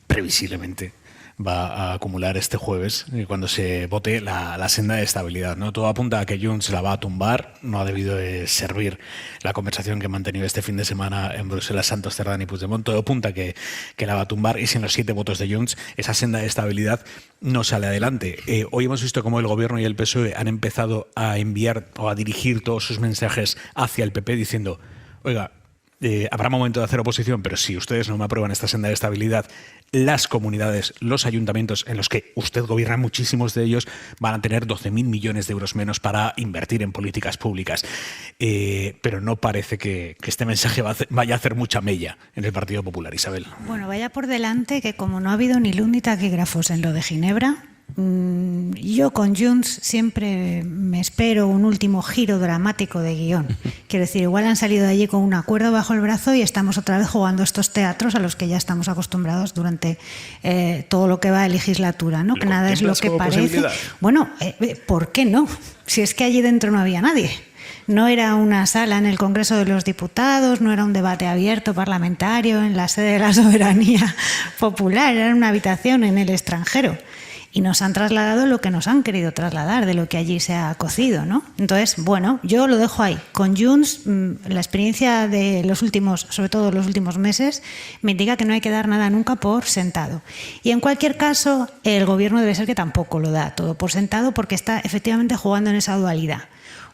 previsiblemente va a acumular este jueves cuando se vote la senda de estabilidad, ¿no? Todo apunta a que Junts la va a tumbar. No ha debido de servir la conversación que han mantenido este fin de semana en Bruselas Santos Cerdán y Puigdemont. Todo apunta a que la va a tumbar, y sin los 7 votos de Junts esa senda de estabilidad no sale adelante. Hoy hemos visto cómo el Gobierno y el PSOE han empezado a enviar o a dirigir todos sus mensajes hacia el PP diciendo, oiga, habrá momento de hacer oposición, pero si ustedes no me aprueban esta senda de estabilidad, las comunidades, los ayuntamientos en los que usted gobierna, muchísimos de ellos, van a tener 12.000 millones de euros menos para invertir en políticas públicas. Pero no parece que este mensaje vaya a hacer mucha mella en el Partido Popular, Isabel. Bueno, vaya por delante que como no ha habido ni luz ni taquígrafos en lo de Ginebra, yo con Junts siempre me espero un último giro dramático de guión. Quiero decir, igual han salido de allí con un acuerdo bajo el brazo y estamos otra vez jugando estos teatros a los que ya estamos acostumbrados durante todo lo que va de legislatura, ¿no? Que nada es lo que parece. Bueno, ¿por qué no? Si es que allí dentro no había nadie. No era una sala en el Congreso de los Diputados, no era un debate abierto parlamentario en la sede de la soberanía popular, era una habitación en el extranjero. Y nos han trasladado lo que nos han querido trasladar, de lo que allí se ha cocido, ¿no? Entonces, bueno, yo lo dejo ahí. Con Junts, la experiencia de los últimos, sobre todo los últimos meses, me indica que no hay que dar nada nunca por sentado. Y en cualquier caso, el Gobierno debe ser que tampoco lo da todo por sentado, porque está efectivamente jugando en esa dualidad.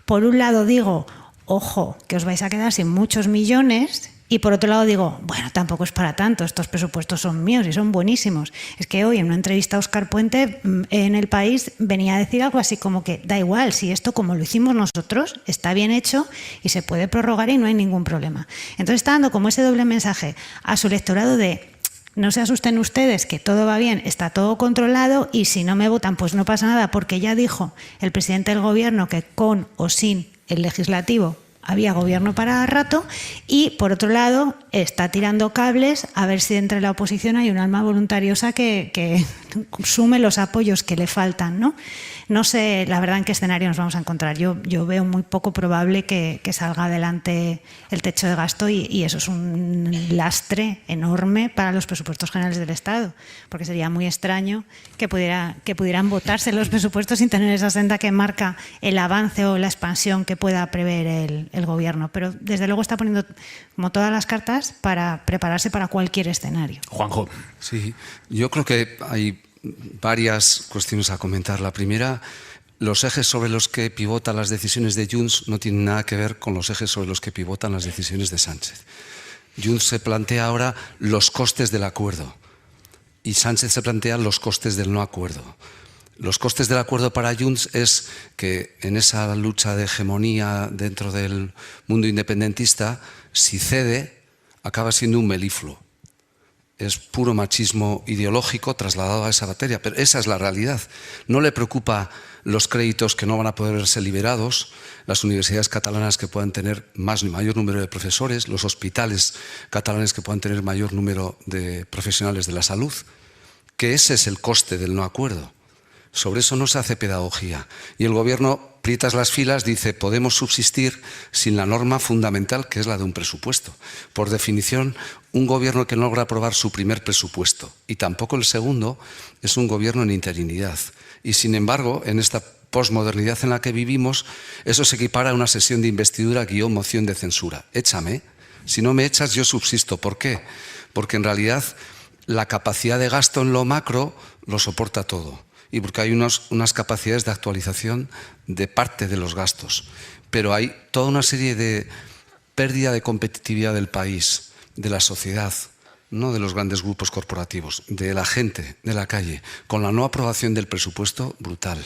Por un lado digo, ojo, que os vais a quedar sin muchos millones. Y por otro lado digo, bueno, tampoco es para tanto, estos presupuestos son míos y son buenísimos. Es que hoy en una entrevista a Óscar Puente en El País venía a decir algo así como que da igual, si esto como lo hicimos nosotros está bien hecho y se puede prorrogar y no hay ningún problema. Entonces está dando como ese doble mensaje a su electorado de no se asusten ustedes, que todo va bien, está todo controlado y si no me votan pues no pasa nada, porque ya dijo el presidente del Gobierno que con o sin el legislativo había gobierno para rato, y por otro lado está tirando cables a ver si entre la oposición hay un alma voluntariosa que sume los apoyos que le faltan, ¿no? No sé, la verdad, en qué escenario nos vamos a encontrar. Yo veo muy poco probable que salga adelante el techo de gasto y eso es un lastre enorme para los presupuestos generales del Estado, porque sería muy extraño que pudieran votarse los presupuestos sin tener esa senda que marca el avance o la expansión que pueda prever el Gobierno. Pero desde luego está poniendo como todas las cartas para prepararse para cualquier escenario. Juanjo. Sí, yo creo que hay varias cuestiones a comentar. La primera, los ejes sobre los que pivotan las decisiones de Junts no tienen nada que ver con los ejes sobre los que pivotan las decisiones de Sánchez. Junts se plantea ahora los costes del acuerdo y Sánchez se plantea los costes del no acuerdo. Los costes del acuerdo para Junts es que en esa lucha de hegemonía dentro del mundo independentista, si cede, acaba siendo un melifluo. Es puro machismo ideológico trasladado a esa materia, pero esa es la realidad. No le preocupa los créditos que no van a poder verse liberados, las universidades catalanas que puedan tener mayor número de profesores, los hospitales catalanes que puedan tener mayor número de profesionales de la salud, que ese es el coste del no acuerdo. Sobre eso no se hace pedagogía. Y el gobierno, aprietas las filas, dice podemos subsistir sin la norma fundamental que es la de un presupuesto. Por definición, un gobierno que no logra aprobar su primer presupuesto y tampoco el segundo es un gobierno en interinidad. Y sin embargo, en esta posmodernidad en la que vivimos, eso se equipara a una sesión de investidura -- moción de censura. Échame. Si no me echas, yo subsisto. ¿Por qué? Porque en realidad la capacidad de gasto en lo macro lo soporta todo. Y porque hay unas capacidades de actualización de parte de los gastos. Pero hay toda una serie de pérdida de competitividad del país, de la sociedad, no de los grandes grupos corporativos, de la gente, de la calle, con la no aprobación del presupuesto brutal.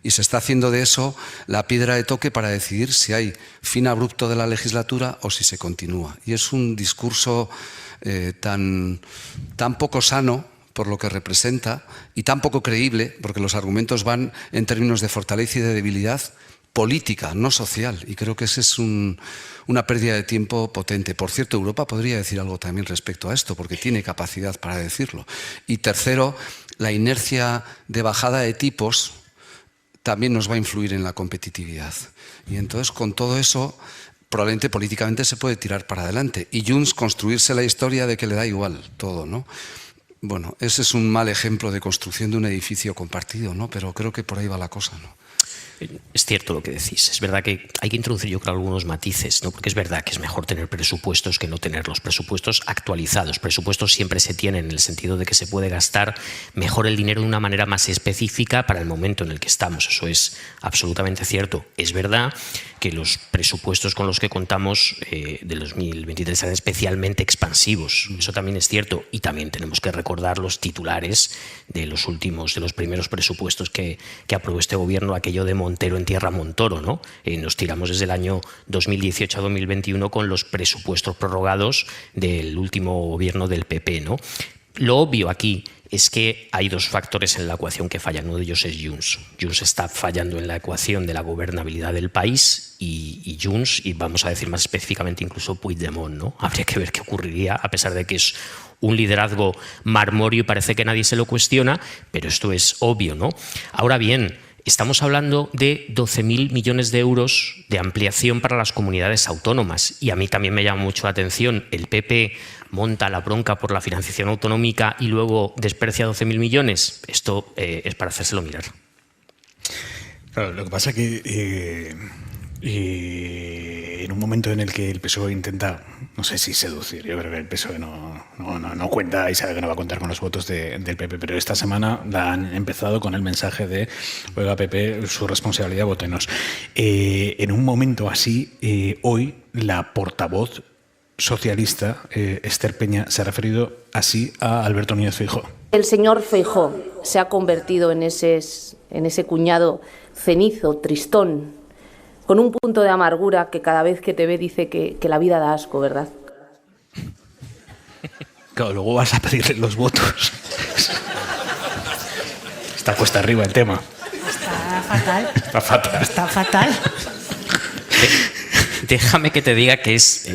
Y se está haciendo de eso la piedra de toque para decidir si hay fin abrupto de la legislatura o si se continúa. Y es un discurso tan poco sano por lo que representa y tan poco creíble, porque los argumentos van en términos de fortaleza y de debilidad política, no social. Y creo que esa es una pérdida de tiempo potente. Por cierto, Europa podría decir algo también respecto a esto, porque tiene capacidad para decirlo. Y tercero, la inercia de bajada de tipos también nos va a influir en la competitividad. Y entonces, con todo eso, probablemente políticamente se puede tirar para adelante. Y Junts construirse la historia de que le da igual todo, ¿no? Bueno, ese es un mal ejemplo de construcción de un edificio compartido, ¿no? Pero creo que por ahí va la cosa, ¿no? Es cierto lo que decís. Es verdad que hay que introducir, yo creo, algunos matices, ¿no? Porque es verdad que es mejor tener presupuestos que no tener los presupuestos actualizados. Presupuestos siempre se tienen en el sentido de que se puede gastar mejor el dinero de una manera más específica para el momento en el que estamos. Eso es absolutamente cierto. Es verdad que los presupuestos con los que contamos del 2023 serán especialmente expansivos. Eso también es cierto. Y también tenemos que recordar los titulares de los primeros presupuestos que aprobó este gobierno, aquello de Montero en tierra Montoro, ¿no? Nos tiramos desde el año 2018 a 2021 con los presupuestos prorrogados del último gobierno del PP, ¿no? Lo obvio aquí es que hay dos factores en la ecuación que fallan. Uno de ellos es Junts. Junts está fallando en la ecuación de la gobernabilidad del país y Junts, y vamos a decir más específicamente incluso Puigdemont, ¿no? Habría que ver qué ocurriría, a pesar de que es un liderazgo marmóreo y parece que nadie se lo cuestiona, pero esto es obvio, ¿no? Ahora bien, estamos hablando de 12.000 millones de euros de ampliación para las comunidades autónomas y a mí también me llama mucho la atención. El PP monta la bronca por la financiación autonómica y luego desprecia 12.000 millones. Esto es para hacérselo mirar. Claro, lo que pasa es que en un momento en el que el PSOE intenta, no sé si seducir, yo creo que el PSOE no cuenta y sabe que no va a contar con los votos del PP, pero esta semana la han empezado con el mensaje de oiga PP, su responsabilidad, vótenos. En un momento así, hoy la portavoz socialista, Esther Peña, se ha referido así a Alberto Núñez Feijóo. El señor Feijóo se ha convertido en ese cuñado cenizo, tristón, con un punto de amargura que cada vez que te ve dice que la vida da asco, ¿verdad? Claro, luego vas a pedirle los votos. Está cuesta arriba el tema. Está fatal. Está fatal. Está fatal. Déjame que te diga que es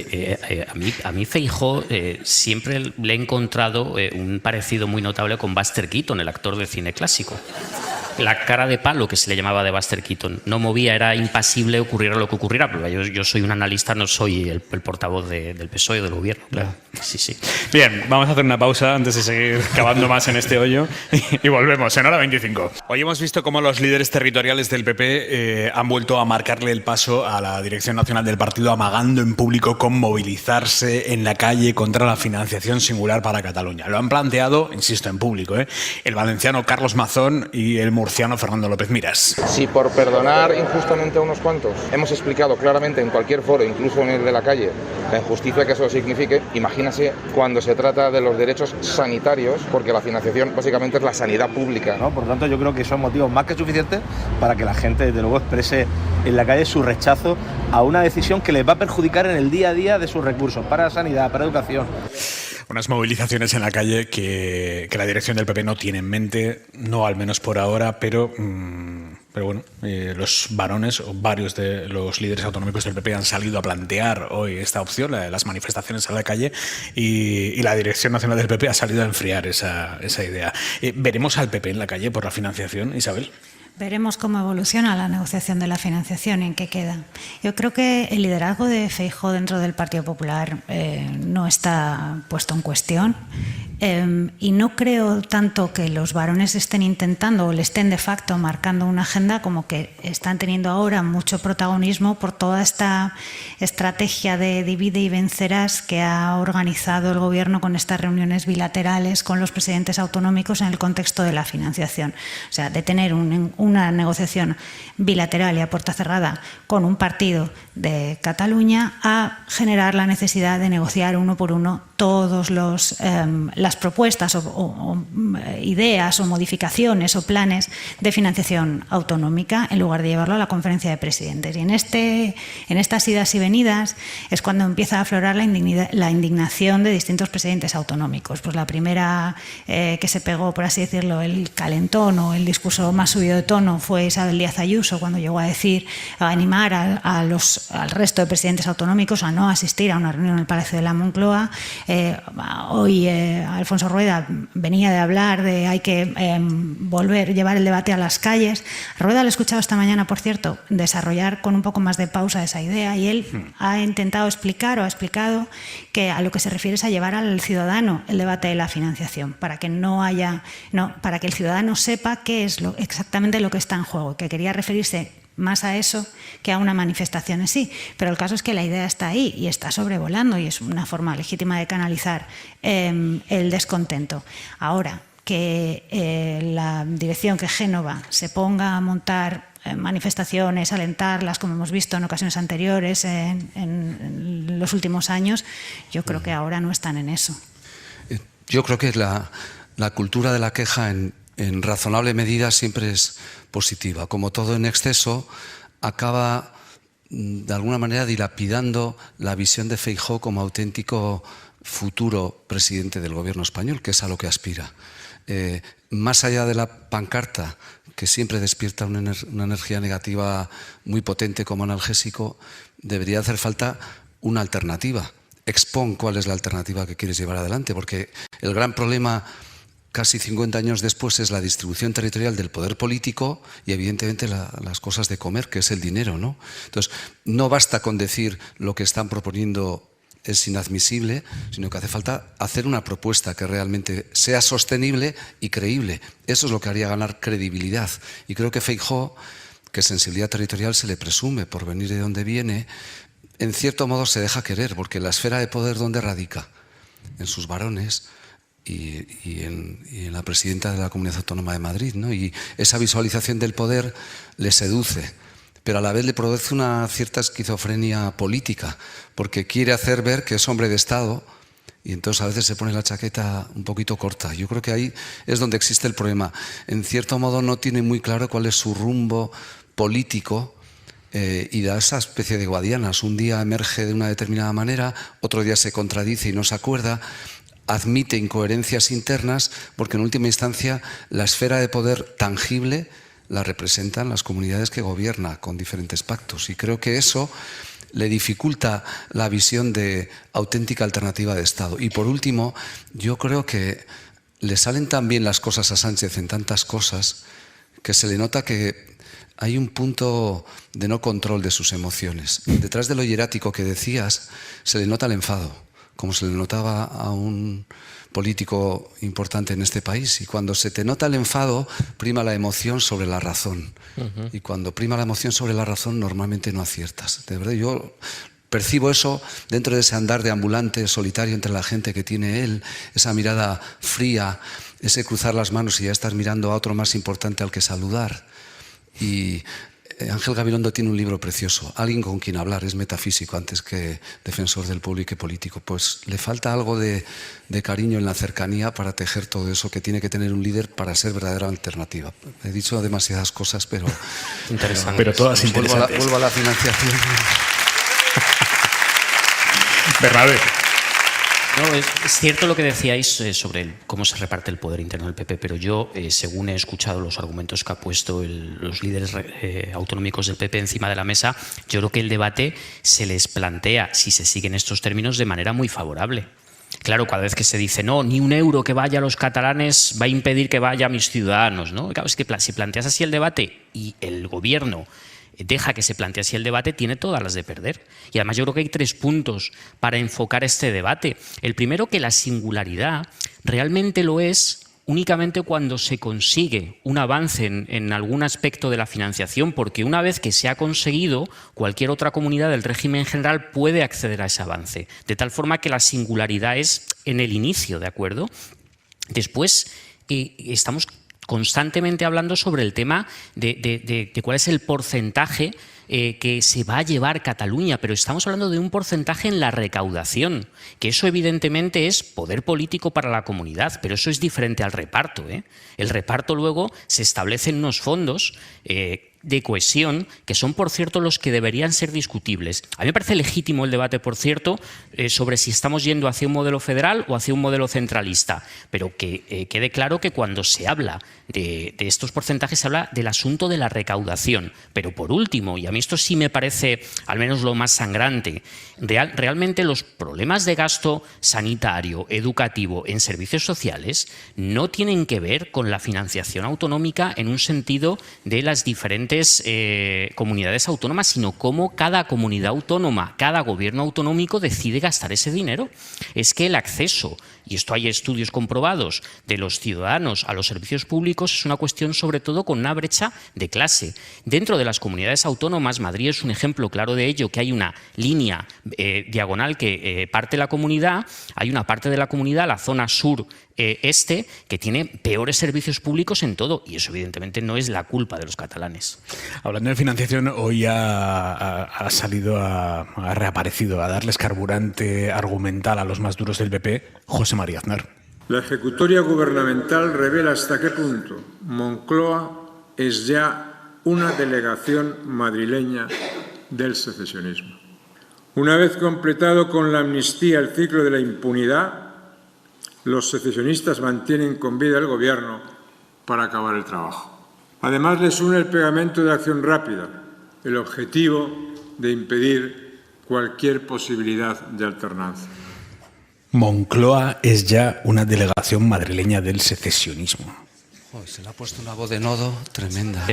a mí Feijóo siempre le he encontrado un parecido muy notable con Buster Keaton, el actor de cine clásico. La cara de palo que se le llamaba de Buster Keaton no movía, era impasible, ocurriera lo que ocurriera, pero yo soy un analista, no soy el portavoz del PSOE, del gobierno. Claro. Sí. Bien, vamos a hacer una pausa antes de seguir cavando más en este hoyo y volvemos en hora 25. Hoy hemos visto cómo los líderes territoriales del PP han vuelto a marcarle el paso a la dirección nacional del partido, amagando en público con movilizarse en la calle contra la financiación singular para Cataluña. Lo han planteado, insisto, en público, el valenciano Carlos Mazón y el murciano murciano Fernando López Miras. Si por perdonar injustamente a unos cuantos hemos explicado claramente en cualquier foro, incluso en el de la calle, la injusticia que eso signifique, imagínase cuando se trata de los derechos sanitarios, porque la financiación básicamente es la sanidad pública, ¿no? Por lo tanto, yo creo que son motivos más que suficientes para que la gente, desde luego, exprese en la calle su rechazo a una decisión que les va a perjudicar en el día a día de sus recursos, para sanidad, para educación. Unas movilizaciones en la calle que la dirección del PP no tiene en mente, no al menos por ahora, pero bueno, los varones o varios de los líderes autonómicos del PP han salido a plantear hoy esta opción, la de las manifestaciones a la calle, y la dirección nacional del PP ha salido a enfriar esa idea. ¿Veremos al PP en la calle por la financiación, Isabel? Veremos cómo evoluciona la negociación de la financiación y en qué queda. Yo creo que el liderazgo de Feijóo dentro del Partido Popular no está puesto en cuestión y no creo tanto que los varones estén intentando o le estén de facto marcando una agenda como que están teniendo ahora mucho protagonismo por toda esta estrategia de divide y vencerás que ha organizado el Gobierno con estas reuniones bilaterales con los presidentes autonómicos en el contexto de la financiación. O sea, de tener una negociación bilateral y a puerta cerrada con un partido de Cataluña a generar la necesidad de negociar uno por uno todos las propuestas o ideas o modificaciones o planes de financiación autonómica en lugar de llevarlo a la conferencia de presidentes. Y en estas idas y venidas es cuando empieza a aflorar la indignación de distintos presidentes autonómicos. Pues la primera que se pegó, por así decirlo, el calentón o el discurso más subido de tono fue Isabel Díaz Ayuso, cuando llegó a animar al resto de presidentes autonómicos a no asistir a una reunión en el Palacio de la Moncloa. Hoy Alfonso Rueda venía de hablar de hay que llevar el debate a las calles. Rueda lo he escuchado esta mañana, por cierto, desarrollar con un poco más de pausa esa idea, y él ha intentado explicar o ha explicado que a lo que se refiere es a llevar al ciudadano el debate de la financiación, para que para que el ciudadano sepa qué es exactamente lo que está en juego, que quería referirse más a eso que a una manifestación en sí. Pero el caso es que la idea está ahí y está sobrevolando y es una forma legítima de canalizar el descontento. Ahora, que la dirección, que Génova, se ponga a montar manifestaciones, alentarlas, como hemos visto en ocasiones anteriores en los últimos años, yo creo que ahora no están en eso. Yo creo que la cultura de la queja en razonable medida siempre es positiva. Como todo en exceso, acaba de alguna manera dilapidando la visión de Feijóo como auténtico futuro presidente del gobierno español, que es a lo que aspira. Más allá de la pancarta, que siempre despierta una energía negativa muy potente como analgésico, debería hacer falta una alternativa. Expon cuál es la alternativa que quieres llevar adelante, porque el gran problema casi 50 años después es la distribución territorial del poder político y evidentemente las cosas de comer, que es el dinero, ¿no? Entonces, no basta con decir lo que están proponiendo es inadmisible, sino que hace falta hacer una propuesta que realmente sea sostenible y creíble. Eso es lo que haría ganar credibilidad. Y creo que Feijóo, que sensibilidad territorial se le presume por venir de donde viene, en cierto modo se deja querer, porque la esfera de poder, ¿dónde radica? En sus varones y en la presidenta de la Comunidad Autónoma de Madrid, ¿no? Y esa visualización del poder le seduce, pero a la vez le produce una cierta esquizofrenia política, porque quiere hacer ver que es hombre de Estado y entonces a veces se pone la chaqueta un poquito corta. Yo creo que ahí es donde existe el problema. En cierto modo no tiene muy claro cuál es su rumbo político y da esa especie de guadianas. Un día emerge de una determinada manera, otro día se contradice y no se acuerda, admite incoherencias internas, porque en última instancia la esfera de poder tangible la representan las comunidades que gobierna con diferentes pactos. Y creo que eso le dificulta la visión de auténtica alternativa de Estado. Y por último, yo creo que le salen tan bien las cosas a Sánchez en tantas cosas que se le nota que hay un punto de no control de sus emociones. Detrás de lo hierático que decías, se le nota el enfado, como se le notaba a un político importante en este país. Y cuando se te nota el enfado, prima la emoción sobre la razón. Y cuando prima la emoción sobre la razón, normalmente no aciertas. De verdad, yo percibo eso dentro de ese andar de ambulante solitario entre la gente que tiene él, esa mirada fría, ese cruzar las manos y ya estar mirando a otro más importante al que saludar. Y Ángel Gabilondo tiene un libro precioso, Alguien con quien hablar, es metafísico antes que defensor del pueblo y que político. Pues le falta algo de cariño en la cercanía para tejer todo eso que tiene que tener un líder para ser verdadera alternativa. He dicho demasiadas cosas, pero todas interesantes. Vuelvo a la financiación. Bernabé. No, es cierto lo que decíais sobre cómo se reparte el poder interno del PP, pero yo, según he escuchado los argumentos que ha puesto los líderes autonómicos del PP encima de la mesa, yo creo que el debate se les plantea, si se siguen estos términos, de manera muy favorable. Claro, cada vez que se dice, no, ni un euro que vaya a los catalanes va a impedir que vaya a mis ciudadanos, ¿no? Claro, es que si planteas así el debate y el gobierno deja que se plantee así el debate, tiene todas las de perder. Y además yo creo que hay 3 puntos para enfocar este debate. El primero, que la singularidad realmente lo es únicamente cuando se consigue un avance en algún aspecto de la financiación, porque una vez que se ha conseguido, cualquier otra comunidad del régimen general puede acceder a ese avance. De tal forma que la singularidad es en el inicio, ¿de acuerdo? Después, estamos constantemente hablando sobre el tema de cuál es el porcentaje que se va a llevar Cataluña, pero estamos hablando de un porcentaje en la recaudación, que eso evidentemente es poder político para la comunidad, pero eso es diferente al reparto, ¿eh? El reparto luego se establece en unos fondos de cohesión, que son, por cierto, los que deberían ser discutibles. A mí me parece legítimo el debate, por cierto, sobre si estamos yendo hacia un modelo federal o hacia un modelo centralista, pero que quede claro que cuando se habla de estos porcentajes se habla del asunto de la recaudación. Pero por último, y a mí esto sí me parece al menos lo más sangrante, realmente los problemas de gasto sanitario, educativo, en servicios sociales no tienen que ver con la financiación autonómica en un sentido de las diferentes comunidades autónomas, sino cómo cada comunidad autónoma, cada gobierno autonómico decide gastar ese dinero. Es que el acceso, y esto hay estudios comprobados, de los ciudadanos a los servicios públicos es una cuestión sobre todo con una brecha de clase. Dentro de las comunidades autónomas, Madrid es un ejemplo claro de ello, que hay una línea diagonal que parte la comunidad, hay una parte de la comunidad, la zona sur que tiene peores servicios públicos en todo, y eso evidentemente no es la culpa de los catalanes. Hablando de financiación, hoy ha salido, ha reaparecido a darles carburante argumental a los más duros del PP, José María Aznar. La ejecutoria gubernamental revela hasta qué punto Moncloa es ya una delegación madrileña del secesionismo. Una vez completado con la amnistía el ciclo de la impunidad, los secesionistas mantienen con vida el gobierno para acabar el trabajo. Además, les une el pegamento de acción rápida, el objetivo de impedir cualquier posibilidad de alternancia. Moncloa es ya una delegación madrileña del secesionismo. Oh, se le ha puesto una voz de nodo tremenda.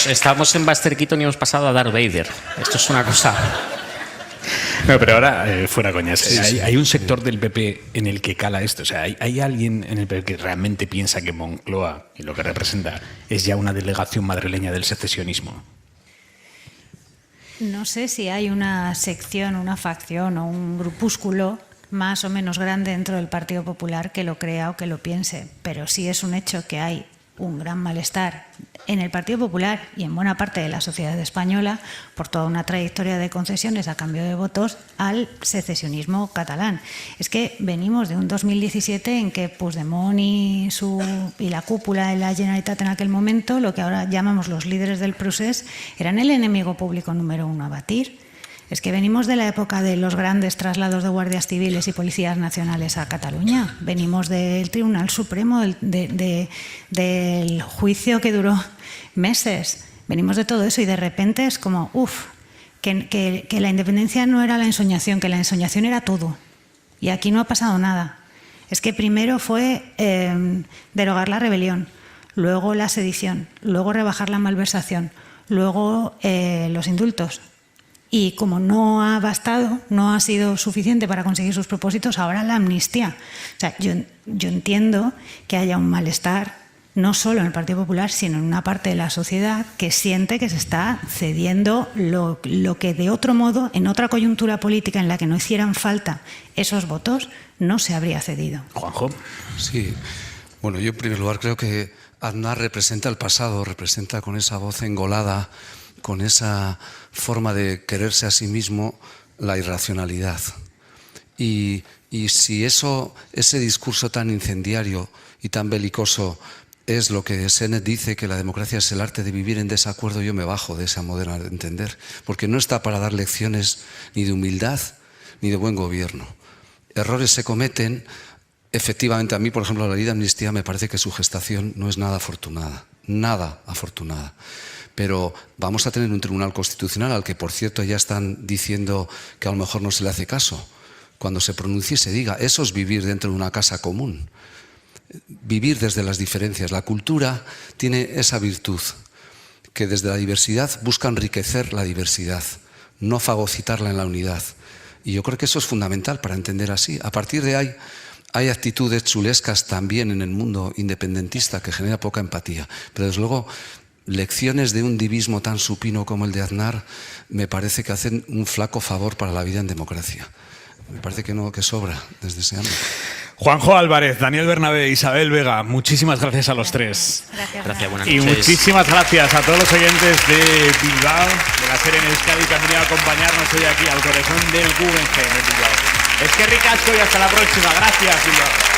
Estamos en Buster Keaton y hemos pasado a Darth Vader. Esto es una cosa... No, pero ahora, fuera coñas, hay un sector del PP en el que cala esto. O sea, hay alguien en el PP que realmente piensa que Moncloa y lo que representa es ya una delegación madrileña del secesionismo. No sé si hay una sección, una facción o un grupúsculo más o menos grande dentro del Partido Popular que lo crea o que lo piense, pero sí es un hecho que hay un gran malestar en el Partido Popular y en buena parte de la sociedad española por toda una trayectoria de concesiones a cambio de votos al secesionismo catalán. Es que venimos de un 2017 en que Puigdemont y la cúpula de la Generalitat en aquel momento, lo que ahora llamamos los líderes del procés, eran el enemigo público número 1 a batir. Es que venimos de la época de los grandes traslados de guardias civiles y policías nacionales a Cataluña. Venimos del Tribunal Supremo, del juicio que duró meses. Venimos de todo eso y de repente es como, que la independencia no era la ensoñación, que la ensoñación era todo. Y aquí no ha pasado nada. Es que primero fue derogar la rebelión, luego la sedición, luego rebajar la malversación, luego los indultos. Y como no ha bastado, no ha sido suficiente para conseguir sus propósitos, ahora la amnistía. O sea, yo entiendo que haya un malestar no solo en el Partido Popular, sino en una parte de la sociedad que siente que se está cediendo lo que de otro modo, en otra coyuntura política en la que no hicieran falta esos votos, no se habría cedido. Juanjo. Sí, bueno, yo en primer lugar creo que Aznar representa el pasado, representa con esa voz engolada, con esa forma de quererse a sí mismo, la irracionalidad. Y si ese discurso tan incendiario y tan belicoso es lo que Sennett dice, que la democracia es el arte de vivir en desacuerdo, yo me bajo de esa manera de entender, porque no está para dar lecciones ni de humildad ni de buen gobierno. Errores se cometen. Efectivamente, a mí, por ejemplo, la ley de amnistía me parece que su gestación no es nada afortunada, pero vamos a tener un tribunal constitucional al que, por cierto, ya están diciendo que a lo mejor no se le hace caso. Cuando se pronuncie se diga, eso es vivir dentro de una casa común. Vivir desde las diferencias. La cultura tiene esa virtud, que desde la diversidad busca enriquecer la diversidad, no fagocitarla en la unidad. Y yo creo que eso es fundamental para entender así. A partir de ahí hay actitudes chulescas también en el mundo independentista que genera poca empatía. Pero desde luego, lecciones de un divismo tan supino como el de Aznar me parece que hacen un flaco favor para la vida en democracia. Me parece que no, que sobra desde ese ámbito. Juanjo Álvarez, Daniel Bernabé, Isabel Vega, muchísimas gracias a los tres. Gracias, buenas y noches. Muchísimas gracias a todos los oyentes de Bilbao, de la serie en Euskadi, que han venido a acompañarnos hoy aquí al corazón del Guggenheim en Bilbao. Es que ricasco y hasta la próxima. Gracias, Bilbao.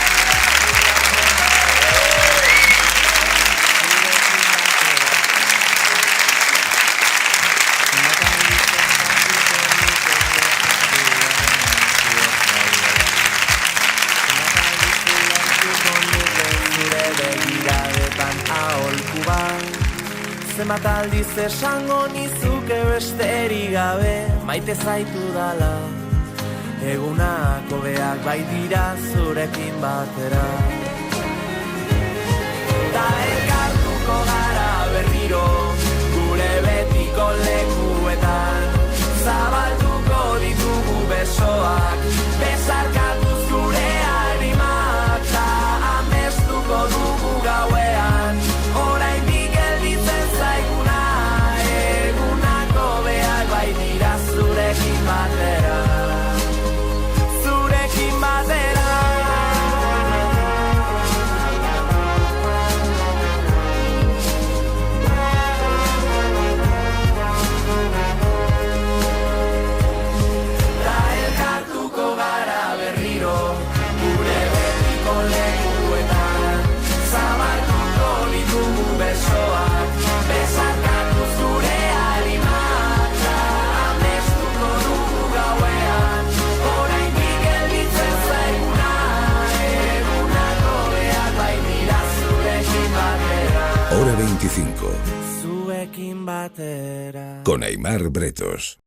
Zenbat aldiz esango nizuke besterik gabe maite zaitu dala egunak hobeak baitira zurekin batera Ta elkartuko gara berriro gure betiko lekuetan zabalduko ditugu besoak besarkatuz gure arimak ta amestuko dugu gauean oraindik gelditzen zaiguna egunako behar baitira zurekin batera zurekin batera Ta elkartuko gara berriro gure betiko lekuetan zabalduko ditugu besoak besarkatu zure arimak ta amestuko dugu gauean oraindik gelditzen zaiguna egunako behar baitira zurekin batera Hora 25. zuekin batera Con Aimar Bretos.